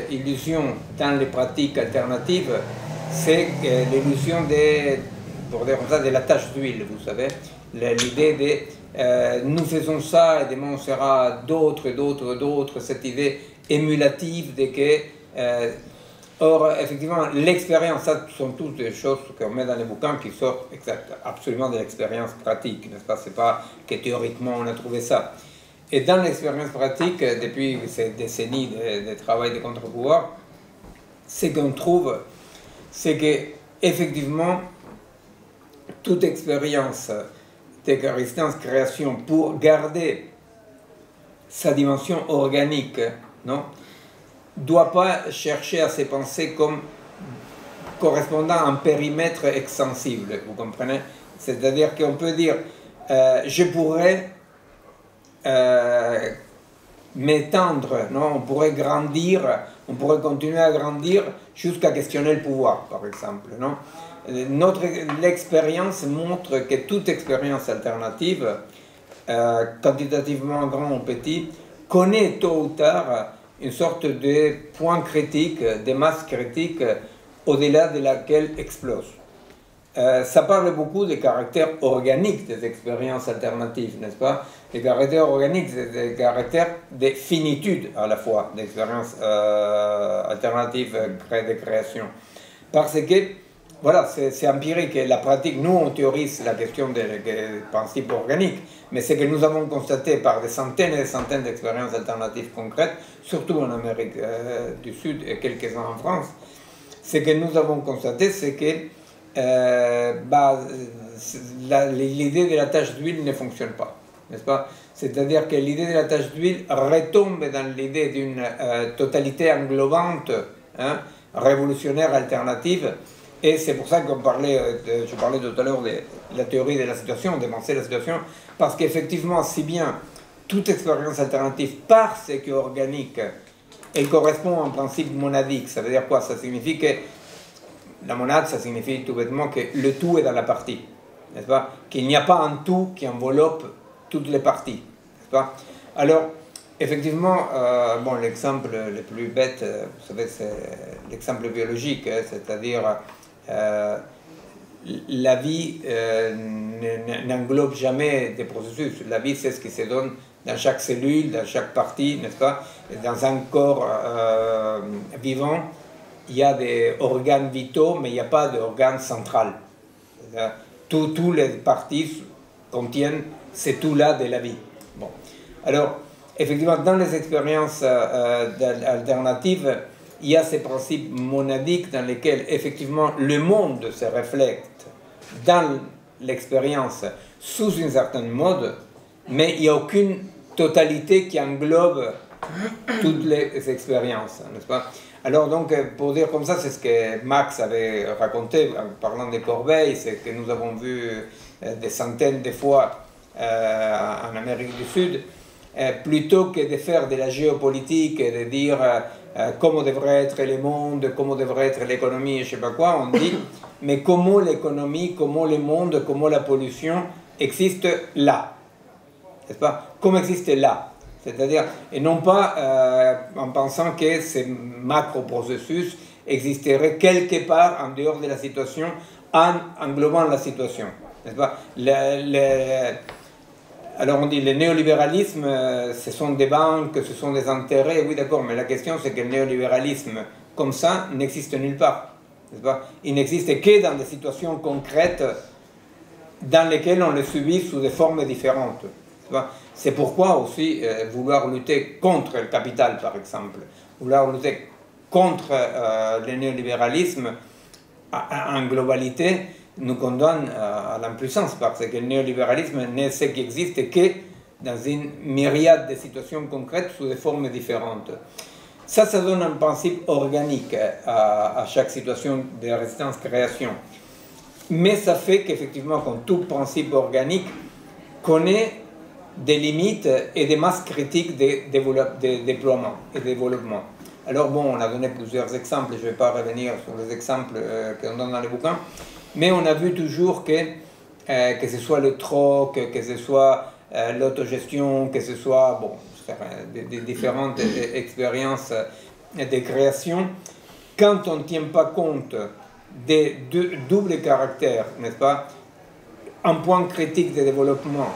S1: illusion dans les pratiques alternatives, c'est l'illusion pour dire comme ça, de la tache d'huile, vous savez. L'idée de nous faisons ça et demain on sera d'autres, cette idée émulative de que... or, effectivement, l'expérience, ça sont toutes des choses qu'on met dans les bouquins qui sortent absolument de l'expérience pratique, n'est-ce pas? C'est pas que théoriquement on a trouvé ça. Et dans l'expérience pratique, depuis ces décennies de travail de contre-pouvoir, ce qu'on trouve, c'est que effectivement, toute expérience de résistance-création pour garder sa dimension organique, non, doit pas chercher à se penser comme correspondant à un périmètre extensible, vous comprenez? C'est-à-dire qu'on peut dire, je pourrais m'étendre, non? On pourrait grandir, on pourrait continuer à grandir jusqu'à questionner le pouvoir, par exemple, non? L'expérience montre que toute expérience alternative, quantitativement grand ou petit, connaît tôt ou tard une sorte de point critique, de masse critique au-delà de laquelle explose. Ça parle beaucoup des caractères organiques des expériences alternatives, n'est-ce pas? Les caractères organiques, c'est des caractères de finitude à la fois, d'expériences alternatives de création. Parce que, voilà, c'est empirique. La pratique, nous, on théorise la question des principes organiques, mais ce que nous avons constaté par des centaines et des centaines d'expériences alternatives concrètes, surtout en Amérique du Sud et quelques-uns en France, ce que nous avons constaté, c'est que l'idée de la tache d'huile ne fonctionne pas, n'est-ce pas? C'est-à-dire que l'idée de la tache d'huile retombe dans l'idée d'une totalité englobante, hein, révolutionnaire, alternative, et c'est pour ça qu'on parlait, je parlais tout à l'heure de la théorie de la situation, de penser la situation, parce qu'effectivement, si bien toute expérience alternative, parce qu'elle est organique, elle correspond à un principe monadique. Ça veut dire quoi? Ça signifie que la monade, ça signifie tout bêtement que le tout est dans la partie, n'est-ce pas? Qu'il n'y a pas un tout qui enveloppe toutes les parties, n'est-ce pas? Alors, effectivement, bon, l'exemple le plus bête, vous savez, c'est l'exemple biologique, hein, c'est-à-dire la vie n'englobe jamais des processus. La vie, c'est ce qui se donne dans chaque cellule, dans chaque partie, n'est-ce pas? Dans un corps vivant, il y a des organes vitaux, mais il n'y a pas d'organe central. Toutes les parties contiennent ces tout-là de la vie. Bon. Alors, effectivement, dans les expériences alternatives, il y a ces principes monadiques dans lesquels, effectivement, le monde se reflète dans l'expérience sous une certaine mode, mais il n'y a aucune totalité qui englobe toutes les expériences, n'est-ce pas? Alors donc, pour dire comme ça, c'est ce que Max avait raconté en parlant de Corbeil, c'est que nous avons vu des centaines de fois en Amérique du Sud, plutôt que de faire de la géopolitique et de dire comment devrait être le monde, comment devrait être l'économie, je ne sais pas quoi, on dit, mais comment l'économie, comment le monde, comment la pollution existe là, n'est-ce pas? Comment existe là? C'est-à-dire, et non pas en pensant que ces macro-processus existeraient quelque part en dehors de la situation, en englobant la situation, n'est-ce pas? Alors on dit le néolibéralisme, ce sont des banques, ce sont des intérêts, oui d'accord, mais la question c'est que le néolibéralisme comme ça n'existe nulle part, n'est-ce pas? Il n'existe que dans des situations concrètes dans lesquelles on le subit sous des formes différentes. C'est pourquoi aussi vouloir lutter contre le capital, par exemple, vouloir lutter contre le néolibéralisme en globalité nous condamne à l'impuissance, parce que le néolibéralisme n'est ce qui existe que dans une myriade de situations concrètes sous des formes différentes. Ça donne un principe organique à chaque situation de résistance-création. Mais ça fait qu'effectivement, comme tout principe organique, connaît des limites et des masses critiques de déploiement et de développement. Alors bon, on a donné plusieurs exemples, je ne vais pas revenir sur les exemples qu'on donne dans les bouquins, mais on a vu toujours que ce soit le troc, que ce soit l'autogestion, que ce soit des différentes expériences de création, quand on ne tient pas compte des doubles caractères, n'est-ce pas, un point critique de développement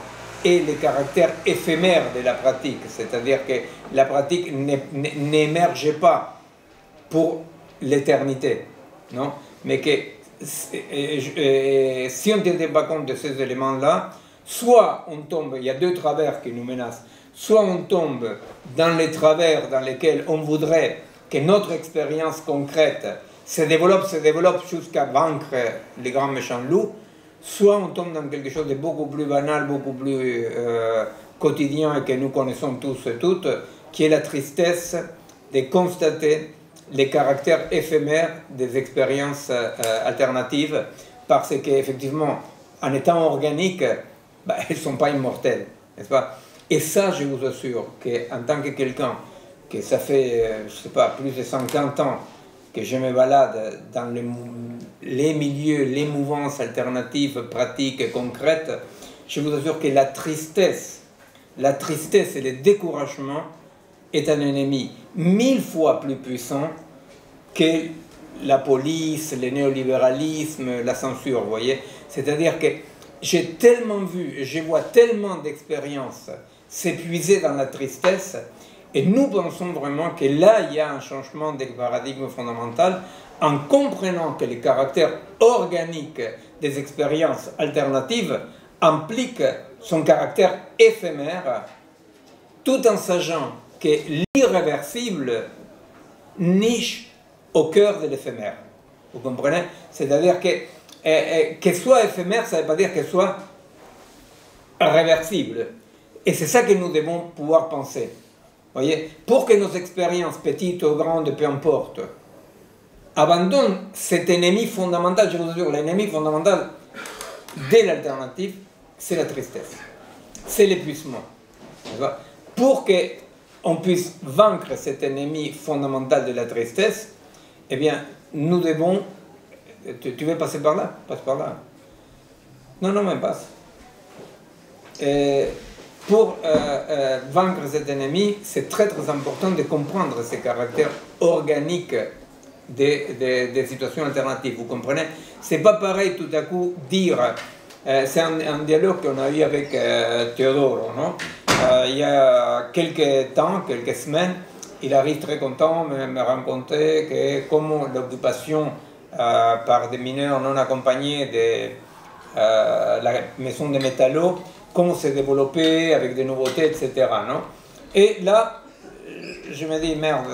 S1: et le caractère éphémère de la pratique, c'est-à-dire que la pratique n'émerge pas pour l'éternité, non, mais que si on ne tient pas compte de ces éléments-là, soit on tombe, il y a deux travers qui nous menacent, soit on tombe dans les travers dans lesquels on voudrait que notre expérience concrète se développe jusqu'à vaincre les grands méchants loups, soit on tombe dans quelque chose de beaucoup plus banal, beaucoup plus quotidien et que nous connaissons tous et toutes, qui est la tristesse de constater les caractères éphémères des expériences alternatives, parce qu'effectivement, en étant organiques, elles ne sont pas immortelles, n'est-ce pas? Et ça, je vous assure qu'en tant que quelqu'un, que ça fait, je ne sais pas, plus de 50 ans que je me balade dans les milieux, les mouvances alternatives, pratiques et concrètes, je vous assure que la tristesse et le découragement est un ennemi 1000 fois plus puissant que la police, le néolibéralisme, la censure, vous voyez. C'est-à-dire que j'ai tellement vu, je vois tellement d'expériences s'épuiser dans la tristesse, et nous pensons vraiment que là, il y a un changement de paradigme fondamental en comprenant que le caractère organique des expériences alternatives implique son caractère éphémère, tout en sachant que l'irréversible niche au cœur de l'éphémère. Vous comprenez? C'est-à-dire que soit éphémère, ça ne veut pas dire qu'elle soit réversible. Et c'est ça que nous devons pouvoir penser. Voyez, pour que nos expériences, petites ou grandes, peu importe, abandonnent cet ennemi fondamental, je vous assure, l'ennemi fondamental de l'alternative, c'est la tristesse, c'est l'épuisement. Pour qu'on puisse vaincre cet ennemi fondamental de la tristesse, eh bien, nous devons... Tu veux passer par là? Passe par là. Non, mais passe. Pour vaincre cet ennemi, c'est très important de comprendre ces caractères organiques des situations alternatives. Vous comprenez? C'est pas pareil tout à coup dire, c'est un dialogue qu'on a eu avec Teodoro, non? Il y a quelques temps, quelques semaines, il arrive très content de me raconter que comment l'occupation par des mineurs non accompagnés de la maison de métallo, comment s'est développé avec des nouveautés, etc. Non? Et là, je me dis, merde,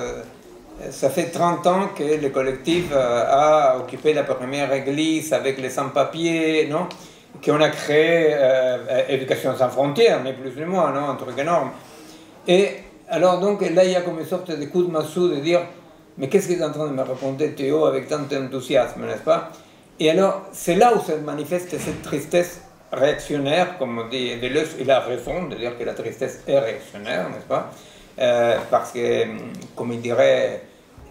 S1: ça fait 30 ans que le collectif a occupé la première église avec les sans-papiers, non? Qu'on a créé Éducation sans frontières, mais plus ou moins, non? Un truc énorme. Et alors, donc, là, il y a comme une sorte de coup de massue de dire, mais qu'est-ce que tu es en train de me répondre, Théo, avec tant d'enthousiasme, n'est-ce pas? Et alors, c'est là où se manifeste cette tristesse réactionnaire, comme on dit Deleuze, il a raison de dire que la tristesse est réactionnaire, n'est-ce pas? Parce que, comme il dirait,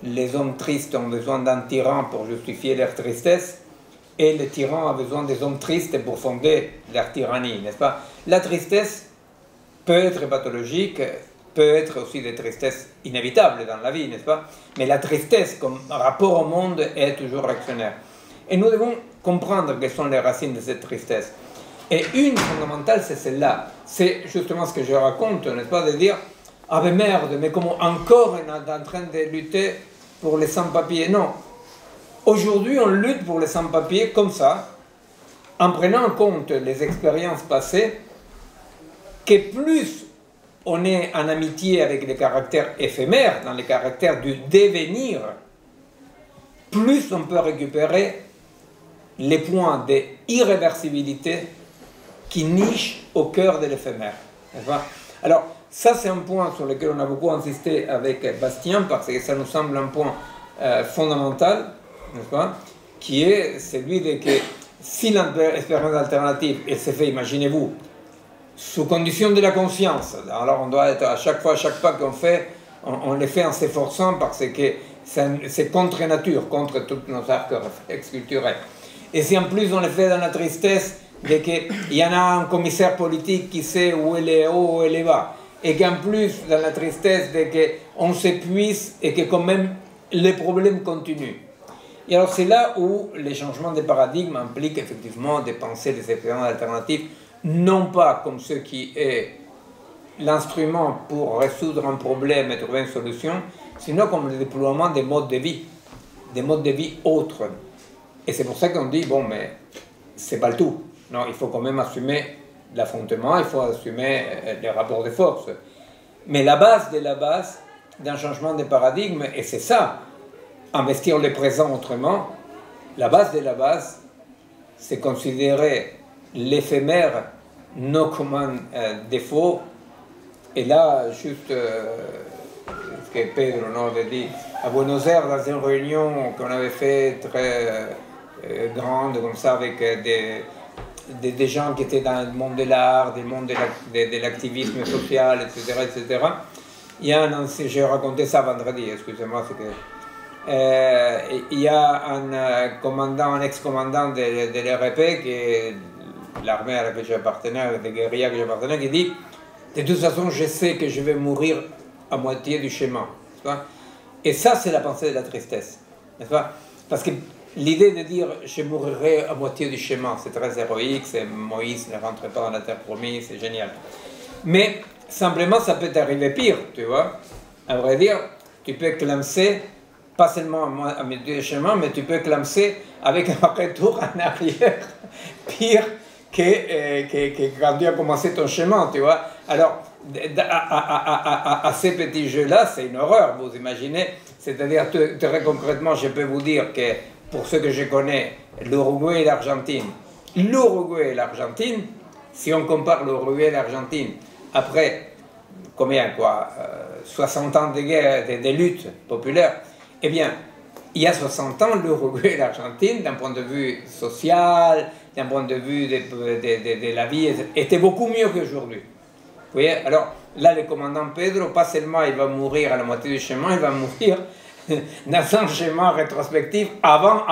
S1: les hommes tristes ont besoin d'un tyran pour justifier leur tristesse, et le tyran a besoin des hommes tristes pour fonder leur tyrannie, n'est-ce pas? La tristesse peut être pathologique, peut être aussi des tristesses inévitables dans la vie, n'est-ce pas? Mais la tristesse, comme rapport au monde, est toujours réactionnaire. Et nous devons comprendre quelles sont les racines de cette tristesse. Et une fondamentale, c'est celle-là. C'est justement ce que je raconte, n'est-ce pas? De dire, ah ben merde, mais comment encore on est en train de lutter pour les sans-papiers? Non. Aujourd'hui, on lutte pour les sans-papiers comme ça, en prenant en compte les expériences passées, que plus on est en amitié avec les caractères éphémères, dans les caractères du devenir, plus on peut récupérer les points d'irréversibilité qui nichent au cœur de l'éphémère. Alors, ça c'est un point sur lequel on a beaucoup insisté avec Bastien, parce que ça nous semble un point fondamental, n'est-ce pas, qui est celui de que si l'expérience alternative, elle se fait, imaginez-vous, sous condition de la conscience, alors on doit être à chaque fois, à chaque pas qu'on fait, on le fait en s'efforçant parce que c'est contre nature, contre tous nos arcs réflexes culturels. Et si en plus on le fait dans la tristesse de qu'il y en a un commissaire politique qui sait où elle est haut, où elle est bas, et qu'en plus dans la tristesse de qu'on s'épuise et que quand même les problèmes continuent. Et alors c'est là où les changements de paradigme impliquent effectivement de penser des expériences alternatives, non pas comme ce qui est l'instrument pour résoudre un problème et trouver une solution, sinon comme le déploiement des modes de vie autres. Et c'est pour ça qu'on dit, bon, mais c'est pas le tout. Non, il faut quand même assumer l'affrontement, il faut assumer les rapports de force. Mais la base de la base d'un changement de paradigme, et c'est ça, investir le présent autrement, la base de la base, c'est considérer l'éphémère non comme un défaut. Et là, juste ce que Pedro avait dit à Buenos Aires, dans une réunion qu'on avait fait très grande, comme ça, avec des gens qui étaient dans le monde de l'art, du monde de l'activisme social, etc., etc. Il y a j'ai raconté ça vendredi, excusez-moi, c'est que... il y a un commandant, un ex-commandant de l'RP, qui est l'armée à laquelle j'appartenais, des guérillas que j'appartenais, qui dit de toute façon, je sais que je vais mourir à moitié du chemin. Et ça, c'est la pensée de la tristesse. N'est-ce pas? Parce que l'idée de dire je mourrai à moitié du chemin, c'est très héroïque, c'est Moïse ne rentre pas dans la terre promise, c'est génial. Mais simplement, ça peut t'arriver pire, tu vois. À vrai dire, tu peux clamser, pas seulement à moitié du chemin, mais tu peux clamser avec un retour en arrière pire que quand tu as commencé ton chemin, tu vois. Alors, à ces petits jeux-là, c'est une horreur, vous imaginez. C'est-à-dire, très concrètement, je peux vous dire que, pour ceux que je connais, l'Uruguay et l'Argentine, si on compare l'Uruguay et l'Argentine, après, combien, quoi, 60 ans de guerre, de lutte populaire, eh bien, il y a 60 ans, l'Uruguay et l'Argentine, d'un point de vue social, d'un point de vue de la vie, était beaucoup mieux qu'aujourd'hui. Vous voyez? Alors, là, le commandant Pedro, pas seulement il va mourir à la moitié du chemin, il va mourir dans un schéma rétrospectif avant.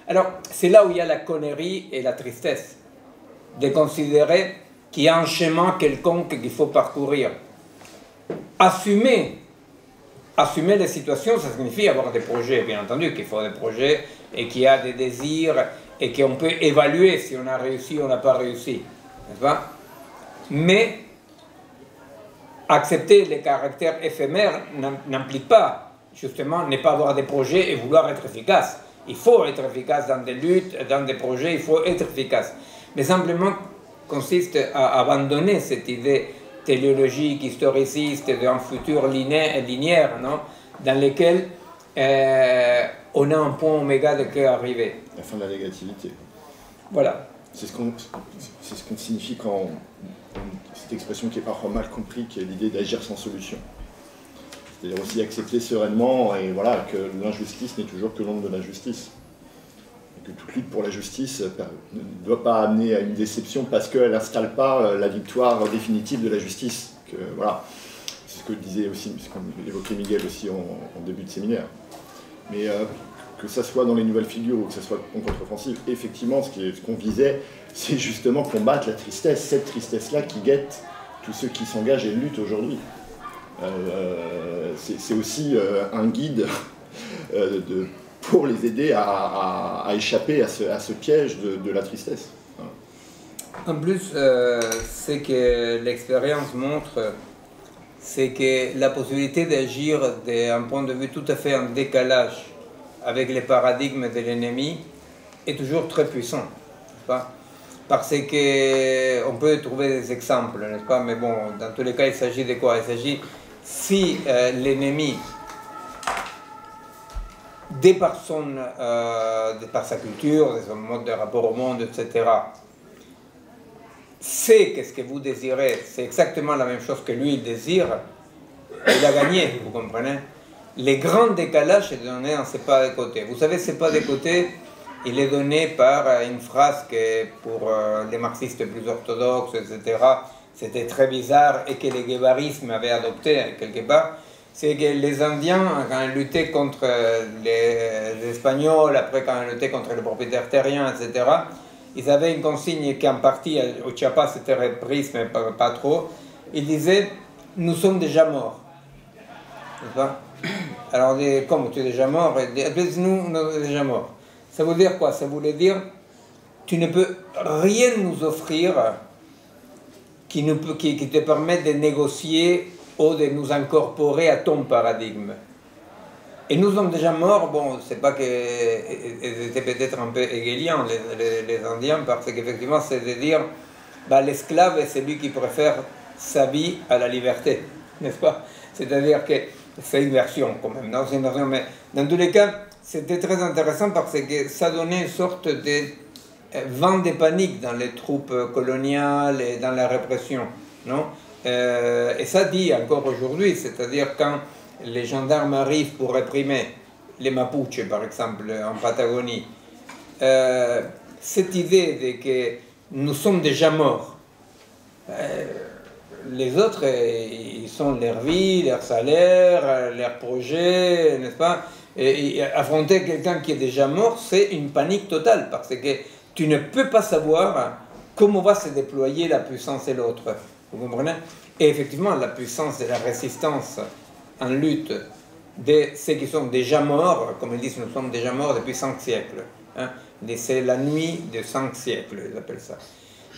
S1: Alors, c'est là où il y a la connerie et la tristesse, de considérer qu'il y a un chemin quelconque qu'il faut parcourir. Assumer les situations, ça signifie avoir des projets, bien entendu, qu'il faut des projets et qu'il y a des désirs et qu'on peut évaluer si on a réussi ou on n'a pas réussi, n'est-ce pas? Mais accepter les caractères éphémères n'implique pas, justement, ne pas avoir des projets et vouloir être efficace. Il faut être efficace dans des luttes, dans des projets, il faut être efficace. Mais simplement consiste à abandonner cette idée téléologique, historiciste, d'un futur linéaire, non? Dans lequel on a un point oméga de qu'est arrivé.
S2: La fin de la négativité.
S1: Voilà.
S2: C'est ce qu'on signifie cette expression qui est parfois mal comprise, qui est l'idée d'agir sans solution. C'est-à-dire aussi accepter sereinement et voilà, que l'injustice n'est toujours que l'ombre de la justice. Et que toute lutte pour la justice ne doit pas amener à une déception parce qu'elle n'installe pas la victoire définitive de la justice. Que, voilà. C'est ce que disait aussi, ce qu'évoquait Miguel aussi en début de séminaire. Mais que ça soit dans les nouvelles figures ou que ça soit en contre-offensive, effectivement, ce qu'on visait, c'est justement combattre la tristesse, cette tristesse-là qui guette tous ceux qui s'engagent et luttent aujourd'hui. C'est aussi un guide pour les aider à échapper à ce piège de la tristesse.
S1: En plus, ce que l'expérience montre, c'est que la possibilité d'agir d'un point de vue tout à fait en décalage avec les paradigmes de l'ennemi est toujours très puissant, n'est-ce pas? Parce qu'on peut trouver des exemples, n'est-ce pas? Mais bon, dans tous les cas, il s'agit de quoi? Il s'agit, si l'ennemi, de par sa culture, de son mode de rapport au monde, etc., sait qu'est-ce que vous désirez, c'est exactement la même chose que lui il désire, il a gagné, vous comprenez? Les grands décalages sont donnés en ces pas de côté. Vous savez, ces pas de côté, il est donné par une phrase que pour les marxistes plus orthodoxes, etc., c'était très bizarre et que les guévarismes avaient adopté quelque part. C'est que les Indiens, quand ils luttaient contre les Espagnols, après quand ils luttaient contre les propriétaires terriens, etc., ils avaient une consigne qui en partie, au Chiapas, c'était reprise, mais pas trop. Ils disaient, nous sommes déjà morts. N'est-ce pas? Alors on dit, comme tu es déjà mort? Ils disent, nous sommes déjà morts. Ça veut dire quoi? Ça voulait dire, tu ne peux rien nous offrir qui te permette de négocier ou de nous incorporer à ton paradigme. Et nous sommes déjà morts, bon, c'est pas qu'ils étaient peut-être un peu hegeliens, les Indiens, parce qu'effectivement, c'est de dire, bah, l'esclave est celui qui préfère sa vie à la liberté, n'est-ce pas? C'est-à-dire que c'est une version quand même, non? C'est une version, mais dans tous les cas, c'était très intéressant parce que ça donnait une sorte de vent de panique dans les troupes coloniales et dans la répression, non? Et ça dit encore aujourd'hui, c'est-à-dire quand les gendarmes arrivent pour réprimer les Mapuches, par exemple, en Patagonie, cette idée de que nous sommes déjà morts, les autres, ils sont leur vie, leur salaire, leurs projets, n'est-ce pas? Et affronter quelqu'un qui est déjà mort, c'est une panique totale, parce que tu ne peux pas savoir comment va se déployer la puissance de l'autre. Vous comprenez? Et effectivement, la puissance de la résistance en lutte de ceux qui sont déjà morts, comme ils disent, nous sommes déjà morts depuis 5 siècles. Hein? C'est la nuit de 5 siècles, ils appellent ça.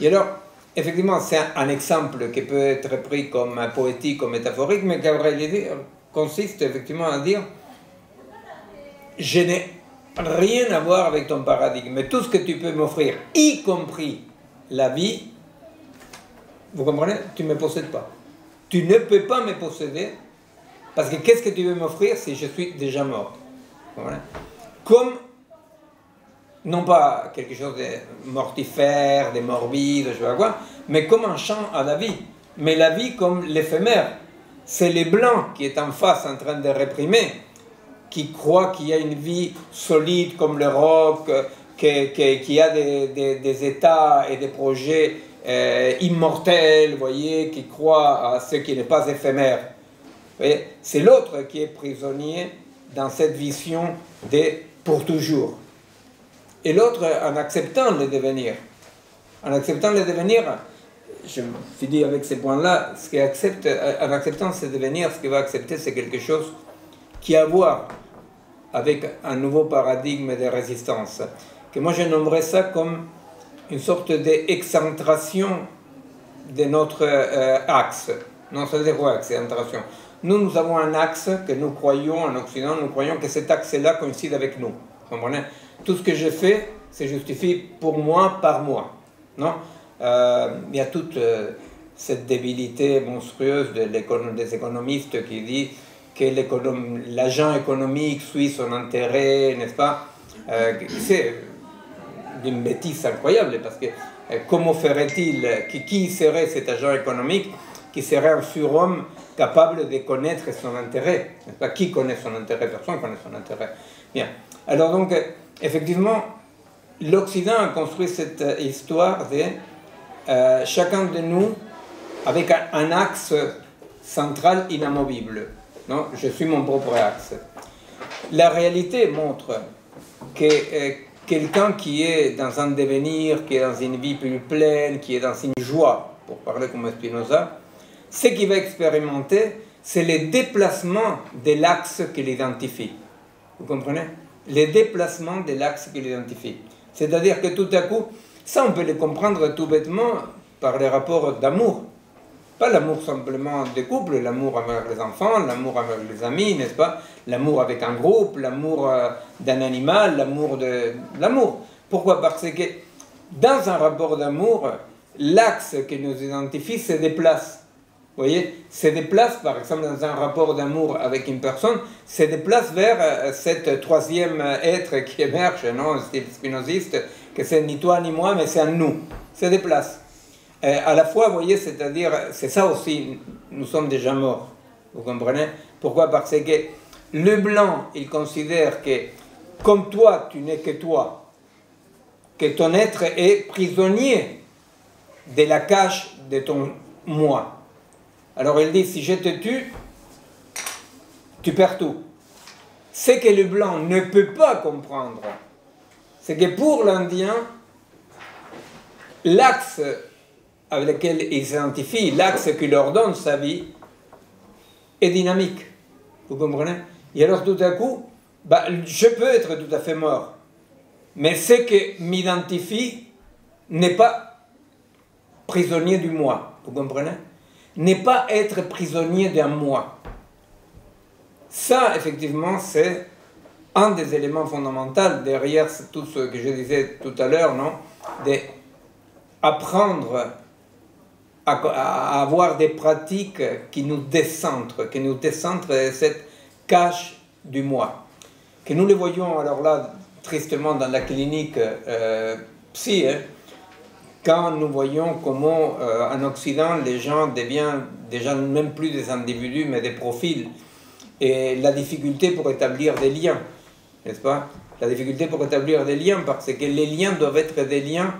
S1: Et alors, effectivement, c'est un exemple qui peut être pris comme poétique ou métaphorique, mais qui en réalité consiste effectivement à dire je n'ai rien à voir avec ton paradigme, mais tout ce que tu peux m'offrir, y compris la vie, vous comprenez? Tu ne me possèdes pas. Tu ne peux pas me posséder, parce que qu'est-ce que tu veux m'offrir si je suis déjà mort? Voilà. Comme, non pas quelque chose de mortifère, de morbide, je sais pas quoi, mais comme un chant à la vie. Mais la vie comme l'éphémère. C'est les Blancs qui est en face en train de réprimer, qui croient qu'il y a une vie solide comme le rock, qu'il y a des états et des projets immortels, vous voyez, qui croient à ce qui n'est pas éphémère. C'est l'autre qui est prisonnier dans cette vision de pour toujours. Et l'autre, en acceptant le devenir, je finis avec ces points-là, en acceptant ce devenir, ce qu'il va accepter, c'est quelque chose qui a à voir avec un nouveau paradigme de résistance, que moi je nommerais ça comme une sorte d'excentration de notre axe. Non, ça veut dire quoi, excentration? Nous avons un axe que nous croyons, en Occident, nous croyons que cet axe-là coïncide avec nous. Vous comprenez? Tout ce que je fais, c'est justifié pour moi, par moi. Non? Il y a toute cette débilité monstrueuse des économistes qui dit que l'agent économique suit son intérêt, n'est-ce pas? C'est une bêtise incroyable, parce que comment ferait-il, qui serait cet agent économique qui serait un surhomme capable de connaître son intérêt. N'est-ce pas? Qui connaît son intérêt? Personne connaît son intérêt. Bien. Alors donc, effectivement, l'Occident a construit cette histoire de chacun de nous avec un axe central inamovible. Non? Je suis mon propre axe. La réalité montre que quelqu'un qui est dans un devenir, qui est dans une vie plus pleine, qui est dans une joie, pour parler comme Spinoza, ce qu'il va expérimenter, c'est le déplacement de l'axe qu'il identifie. Vous comprenez? Le déplacement de l'axe qu'il identifie. C'est-à-dire que tout à coup, ça on peut le comprendre tout bêtement par les rapports d'amour. Pas l'amour simplement des couples, l'amour avec les enfants, l'amour avec les amis, n'est-ce pas? L'amour avec un groupe, l'amour d'un animal, l'amour de... L'amour. Pourquoi? Parce que dans un rapport d'amour, l'axe qui nous identifie se déplace. Vous voyez? Se déplace, par exemple, dans un rapport d'amour avec une personne, se déplace vers cet troisième être qui émerge, non? Style spinoziste, que c'est ni toi ni moi, mais c'est un nous. Se déplace. À la fois, vous voyez, c'est-à-dire, c'est ça aussi, nous sommes déjà morts, vous comprenez? Pourquoi? Parce que le blanc, il considère que, comme toi, tu n'es que toi, que ton être est prisonnier de la cage de ton moi. Alors il dit, si je te tue, tu perds tout. Ce que le blanc ne peut pas comprendre, c'est que pour l'Indien, l'axe avec lequel il s'identifie, l'axe qui leur donne sa vie, est dynamique. Vous comprenez? Et alors tout à coup, je peux être tout à fait mort, mais ce qui m'identifie n'est pas prisonnier du moi. Vous comprenez? N'est pas être prisonnier d'un moi. Ça, effectivement, c'est un des éléments fondamentaux derrière tout ce que je disais tout à l'heure, non? D'apprendre à avoir des pratiques qui nous décentrent de cette cage du moi. Que nous le voyons, alors là, tristement dans la clinique psy, quand nous voyons comment en Occident les gens deviennent déjà même plus des individus mais des profils, et la difficulté pour établir des liens, n'est-ce pas? La difficulté pour établir des liens, parce que les liens doivent être des liens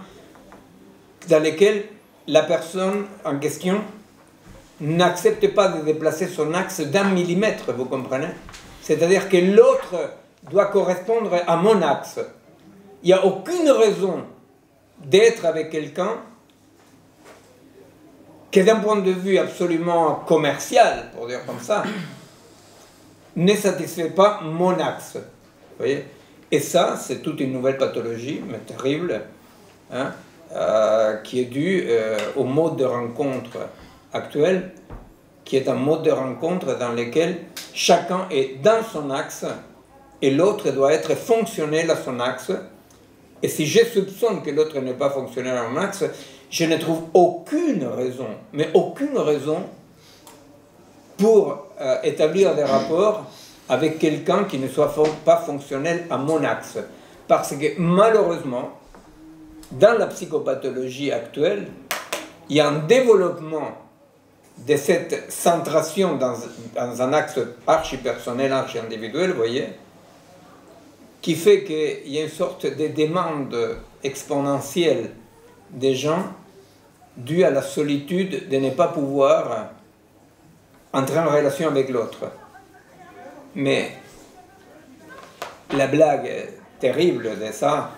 S1: dans lesquels la personne en question n'accepte pas de déplacer son axe d'un millimètre, vous comprenez? C'est-à-dire que l'autre doit correspondre à mon axe. Il n'y a aucune raison d'être avec quelqu'un qui, d'un point de vue absolument commercial, pour dire comme ça, ne satisfait pas mon axe. Vous voyez? Et ça, c'est toute une nouvelle pathologie, mais terrible, hein, qui est due au mode de rencontre actuel, qui est un mode de rencontre dans lequel chacun est dans son axe et l'autre doit être fonctionnel à son axe. Et si je soupçonne que l'autre n'est pas fonctionnel à mon axe, je ne trouve aucune raison, mais aucune raison pour établir des rapports avec quelqu'un qui ne soit pas fonctionnel à mon axe. Parce que malheureusement, dans la psychopathologie actuelle, il y a un développement de cette centration dans un axe archi-personnel, archi-individuel, vous voyez, qui fait qu'il y a une sorte de demande exponentielle des gens due à la solitude de ne pas pouvoir entrer en relation avec l'autre. Mais la blague terrible de ça,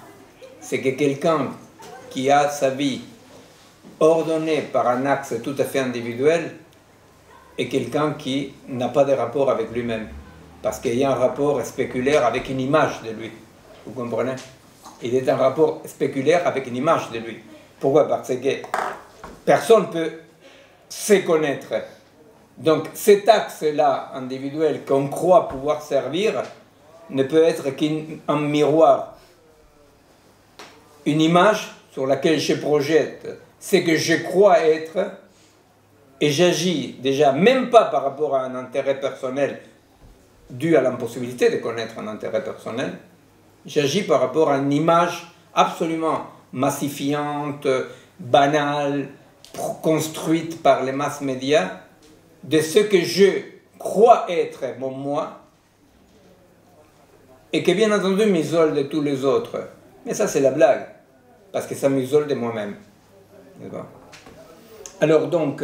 S1: c'est que quelqu'un qui a sa vie ordonnée par un axe tout à fait individuel est quelqu'un qui n'a pas de rapport avec lui-même. Parce qu'il y a un rapport spéculaire avec une image de lui. Vous comprenez? Il est un rapport spéculaire avec une image de lui. Pourquoi? Parce que personne ne peut se connaître. Donc cet axe-là individuel qu'on croit pouvoir servir ne peut être qu'un miroir, une image sur laquelle je projette ce que je crois être, et j'agis déjà même pas par rapport à un intérêt personnel dû à l'impossibilité de connaître un intérêt personnel, j'agis par rapport à une image absolument massifiante, banale, construite par les masses médias de ce que je crois être mon moi et qui bien entendu m'isole de tous les autres. Mais ça c'est la blague, parce que ça m'isole de moi-même. Alors donc,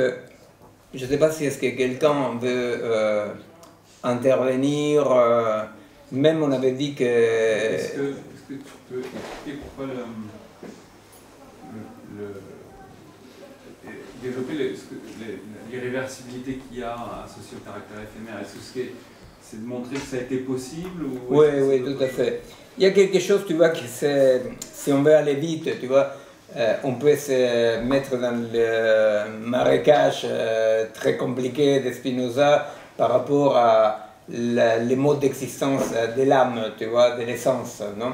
S1: je ne sais pas si est-ce que quelqu'un veut intervenir, même on avait dit que...
S6: Est-ce que tu peux expliquer pourquoi développer l'irréversibilité qu'il y a associée au caractère éphémère? Est-ce que c'est de montrer que ça a été possible ou
S1: Oui, oui, tout à fait. Il y a quelque chose, tu vois, que c'est, si on veut aller vite, tu vois, on peut se mettre dans le marécage très compliqué de Spinoza par rapport à les modes d'existence de l'âme, tu vois, de l'essence, non?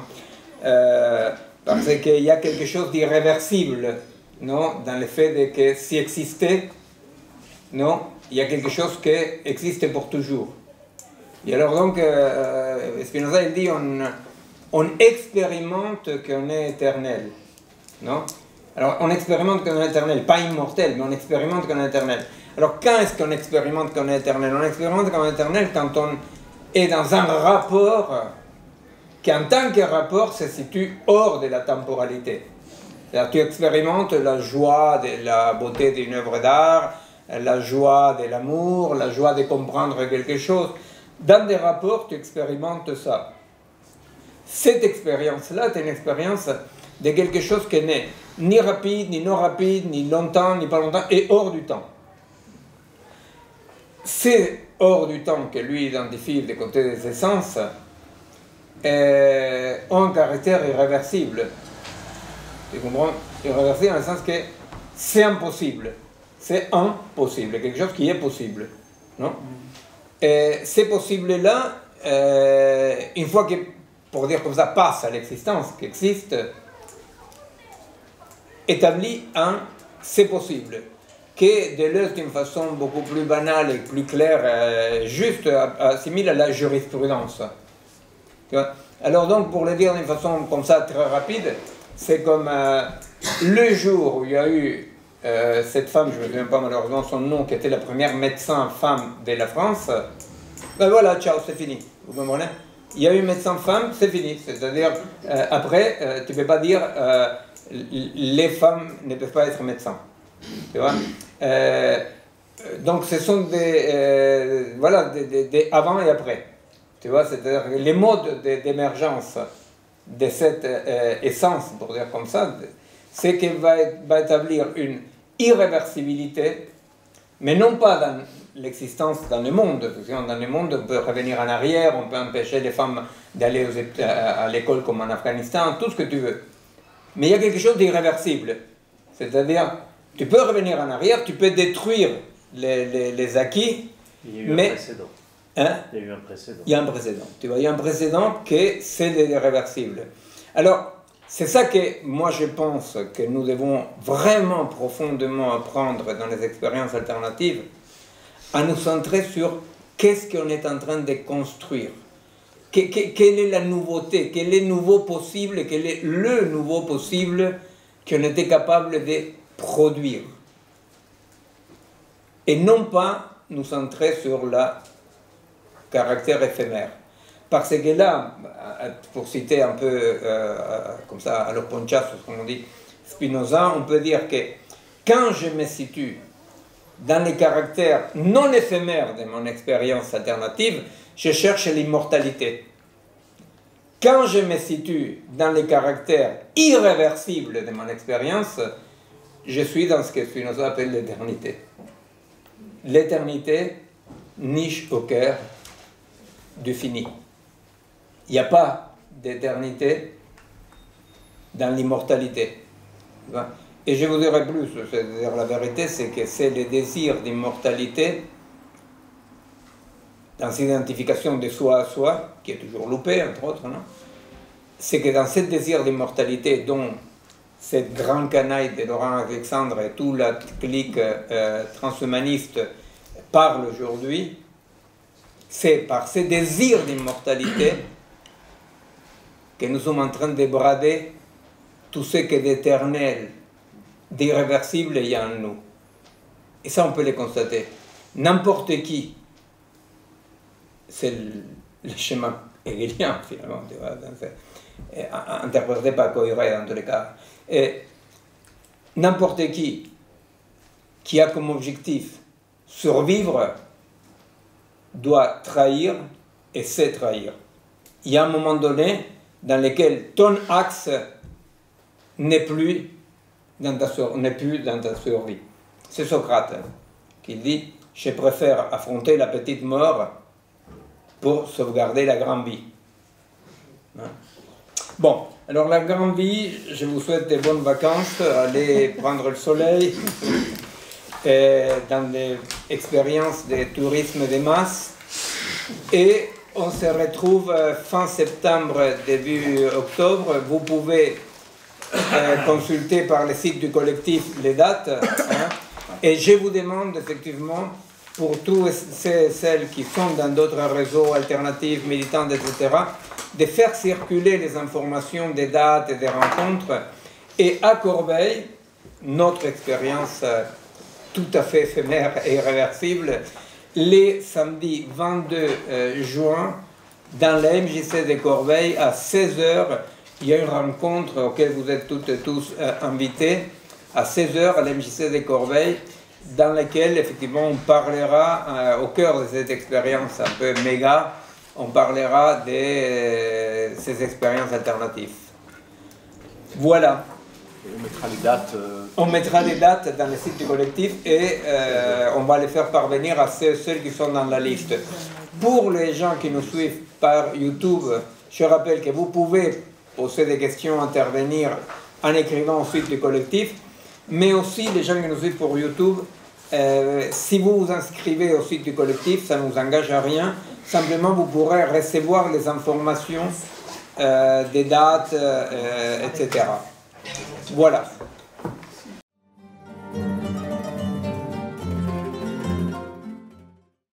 S1: Parce qu'il y a quelque chose d'irréversible, non, dans le fait que si existait, non, il y a quelque chose qui existe pour toujours. Et alors donc, Spinoza il dit on expérimente qu'on est éternel, non? Alors on expérimente qu'on est éternel, pas immortel, mais on expérimente qu'on est éternel. Alors quand est-ce qu'on expérimente qu'on est éternel? On expérimente qu'on est éternel quand on est dans un rapport qui en tant que rapport se situe hors de la temporalité. C'est-à-dire tu expérimentes la joie de la beauté d'une œuvre d'art, la joie de l'amour, la joie de comprendre quelque chose. Dans des rapports, tu expérimentes ça. Cette expérience-là, c'est une expérience de quelque chose qui n'est ni rapide, ni non rapide, ni longtemps, ni pas longtemps, et hors du temps. C'est hors du temps que lui identifie des côtés des essences ont un caractère irréversible. Tu comprends? Irréversible dans le sens que c'est impossible. C'est impossible, quelque chose qui est possible. Non? Et ces possibles-là, une fois que, pour dire comme ça, passe à l'existence, qui existe, établit un c'est possible, qui Deleuze d'une façon beaucoup plus banale et plus claire, juste assimile à la jurisprudence. Tu vois? Alors donc, pour le dire d'une façon comme ça très rapide, c'est comme le jour où il y a eu cette femme, je ne me souviens pas malheureusement son nom, qui était la première médecin femme de la France, ben voilà, ciao, c'est fini. Vous comprenez? Il y a eu médecin femme, c'est fini. C'est-à-dire, après, tu ne peux pas dire les femmes ne peuvent pas être médecins. Tu vois? Donc, ce sont des, voilà, des avant et après. Tu vois? C'est-à-dire que les modes d'émergence de cette essence, pour dire comme ça, c'est qu'elle va établir une irréversibilité, mais non pas dans l'existence dans le monde, parce que dans le monde on peut revenir en arrière, on peut empêcher les femmes d'aller à l'école comme en Afghanistan, tout ce que tu veux. Mais il y a quelque chose d'irréversible, c'est-à-dire tu peux revenir en arrière, tu peux détruire les acquis,
S8: il y a eu
S1: mais...
S8: un précédent.
S1: Hein?
S8: Il y a eu un précédent.
S1: Il y a un précédent, tu vois, il y a un précédent que c'est l'irréversible. Alors, c'est ça que moi je pense que nous devons vraiment profondément apprendre dans les expériences alternatives, à nous centrer sur qu'est-ce qu'on est en train de construire. Quelle est la nouveauté, quel est le nouveau possible, quel est le nouveau possible qu'on était capable de produire. Et non pas nous centrer sur le caractère éphémère. Parce que là, pour citer un peu comme ça à l'Oponchasso, comme on dit, Spinoza, on peut dire que quand je me situe dans les caractères non éphémères de mon expérience alternative, je cherche l'immortalité. Quand je me situe dans les caractères irréversibles de mon expérience, je suis dans ce que Spinoza appelle l'éternité. L'éternité niche au cœur du fini. Il n'y a pas d'éternité dans l'immortalité. Et je vous dirai plus, c'est-à-dire la vérité, c'est que c'est le désir d'immortalité dans cette identification de soi à soi, qui est toujours loupé, entre autres, non? C'est que dans ce désir d'immortalité dont cette grande canaille de Laurent Alexandre et toute la clique transhumaniste parle aujourd'hui, c'est par ce désir d'immortalité que nous sommes en train de brader tout ce qui est d'éternel d'irréversible il y a en nous. Et ça, on peut le constater. N'importe qui, c'est le schéma hegelien, finalement, tu vois, interprété par Coiré, en tous les cas. Et n'importe qui a comme objectif survivre doit trahir et sait trahir. Il y a un moment donné dans lequel ton axe n'est plus dans ta survie. C'est Socrate qui dit « Je préfère affronter la petite mort pour sauvegarder la grande vie. » Bon, alors la grande vie, je vous souhaite de bonnes vacances, allez prendre le soleil, et dans des expériences de tourisme de masse, et on se retrouve fin septembre, début octobre. Vous pouvez consulter par le site du collectif les dates, hein, et je vous demande effectivement, pour tous celles qui sont dans d'autres réseaux alternatifs, militants, etc., de faire circuler les informations des dates et des rencontres. Et à Corbeil, notre expérience tout à fait éphémère et irréversible, les samedis 22 juin, dans la MJC de Corbeil, à 16h, il y a une rencontre auquel vous êtes toutes et tous invités, à 16h à la MJC de Corbeil, dans laquelle, effectivement, on parlera, au cœur de cette expérience un peu méga, on parlera de ces expériences alternatives. Voilà.
S2: On mettra les dates.
S1: On mettra les dates dans le site du collectif et on va les faire parvenir à ceux qui sont dans la liste. Pour les gens qui nous suivent par YouTube, je rappelle que vous pouvez poser des questions, intervenir en écrivant au site du collectif, mais aussi les gens qui nous suivent pour YouTube, si vous vous inscrivez au site du collectif, ça ne nous engage à rien. Simplement, vous pourrez recevoir les informations des dates, etc. Voilà.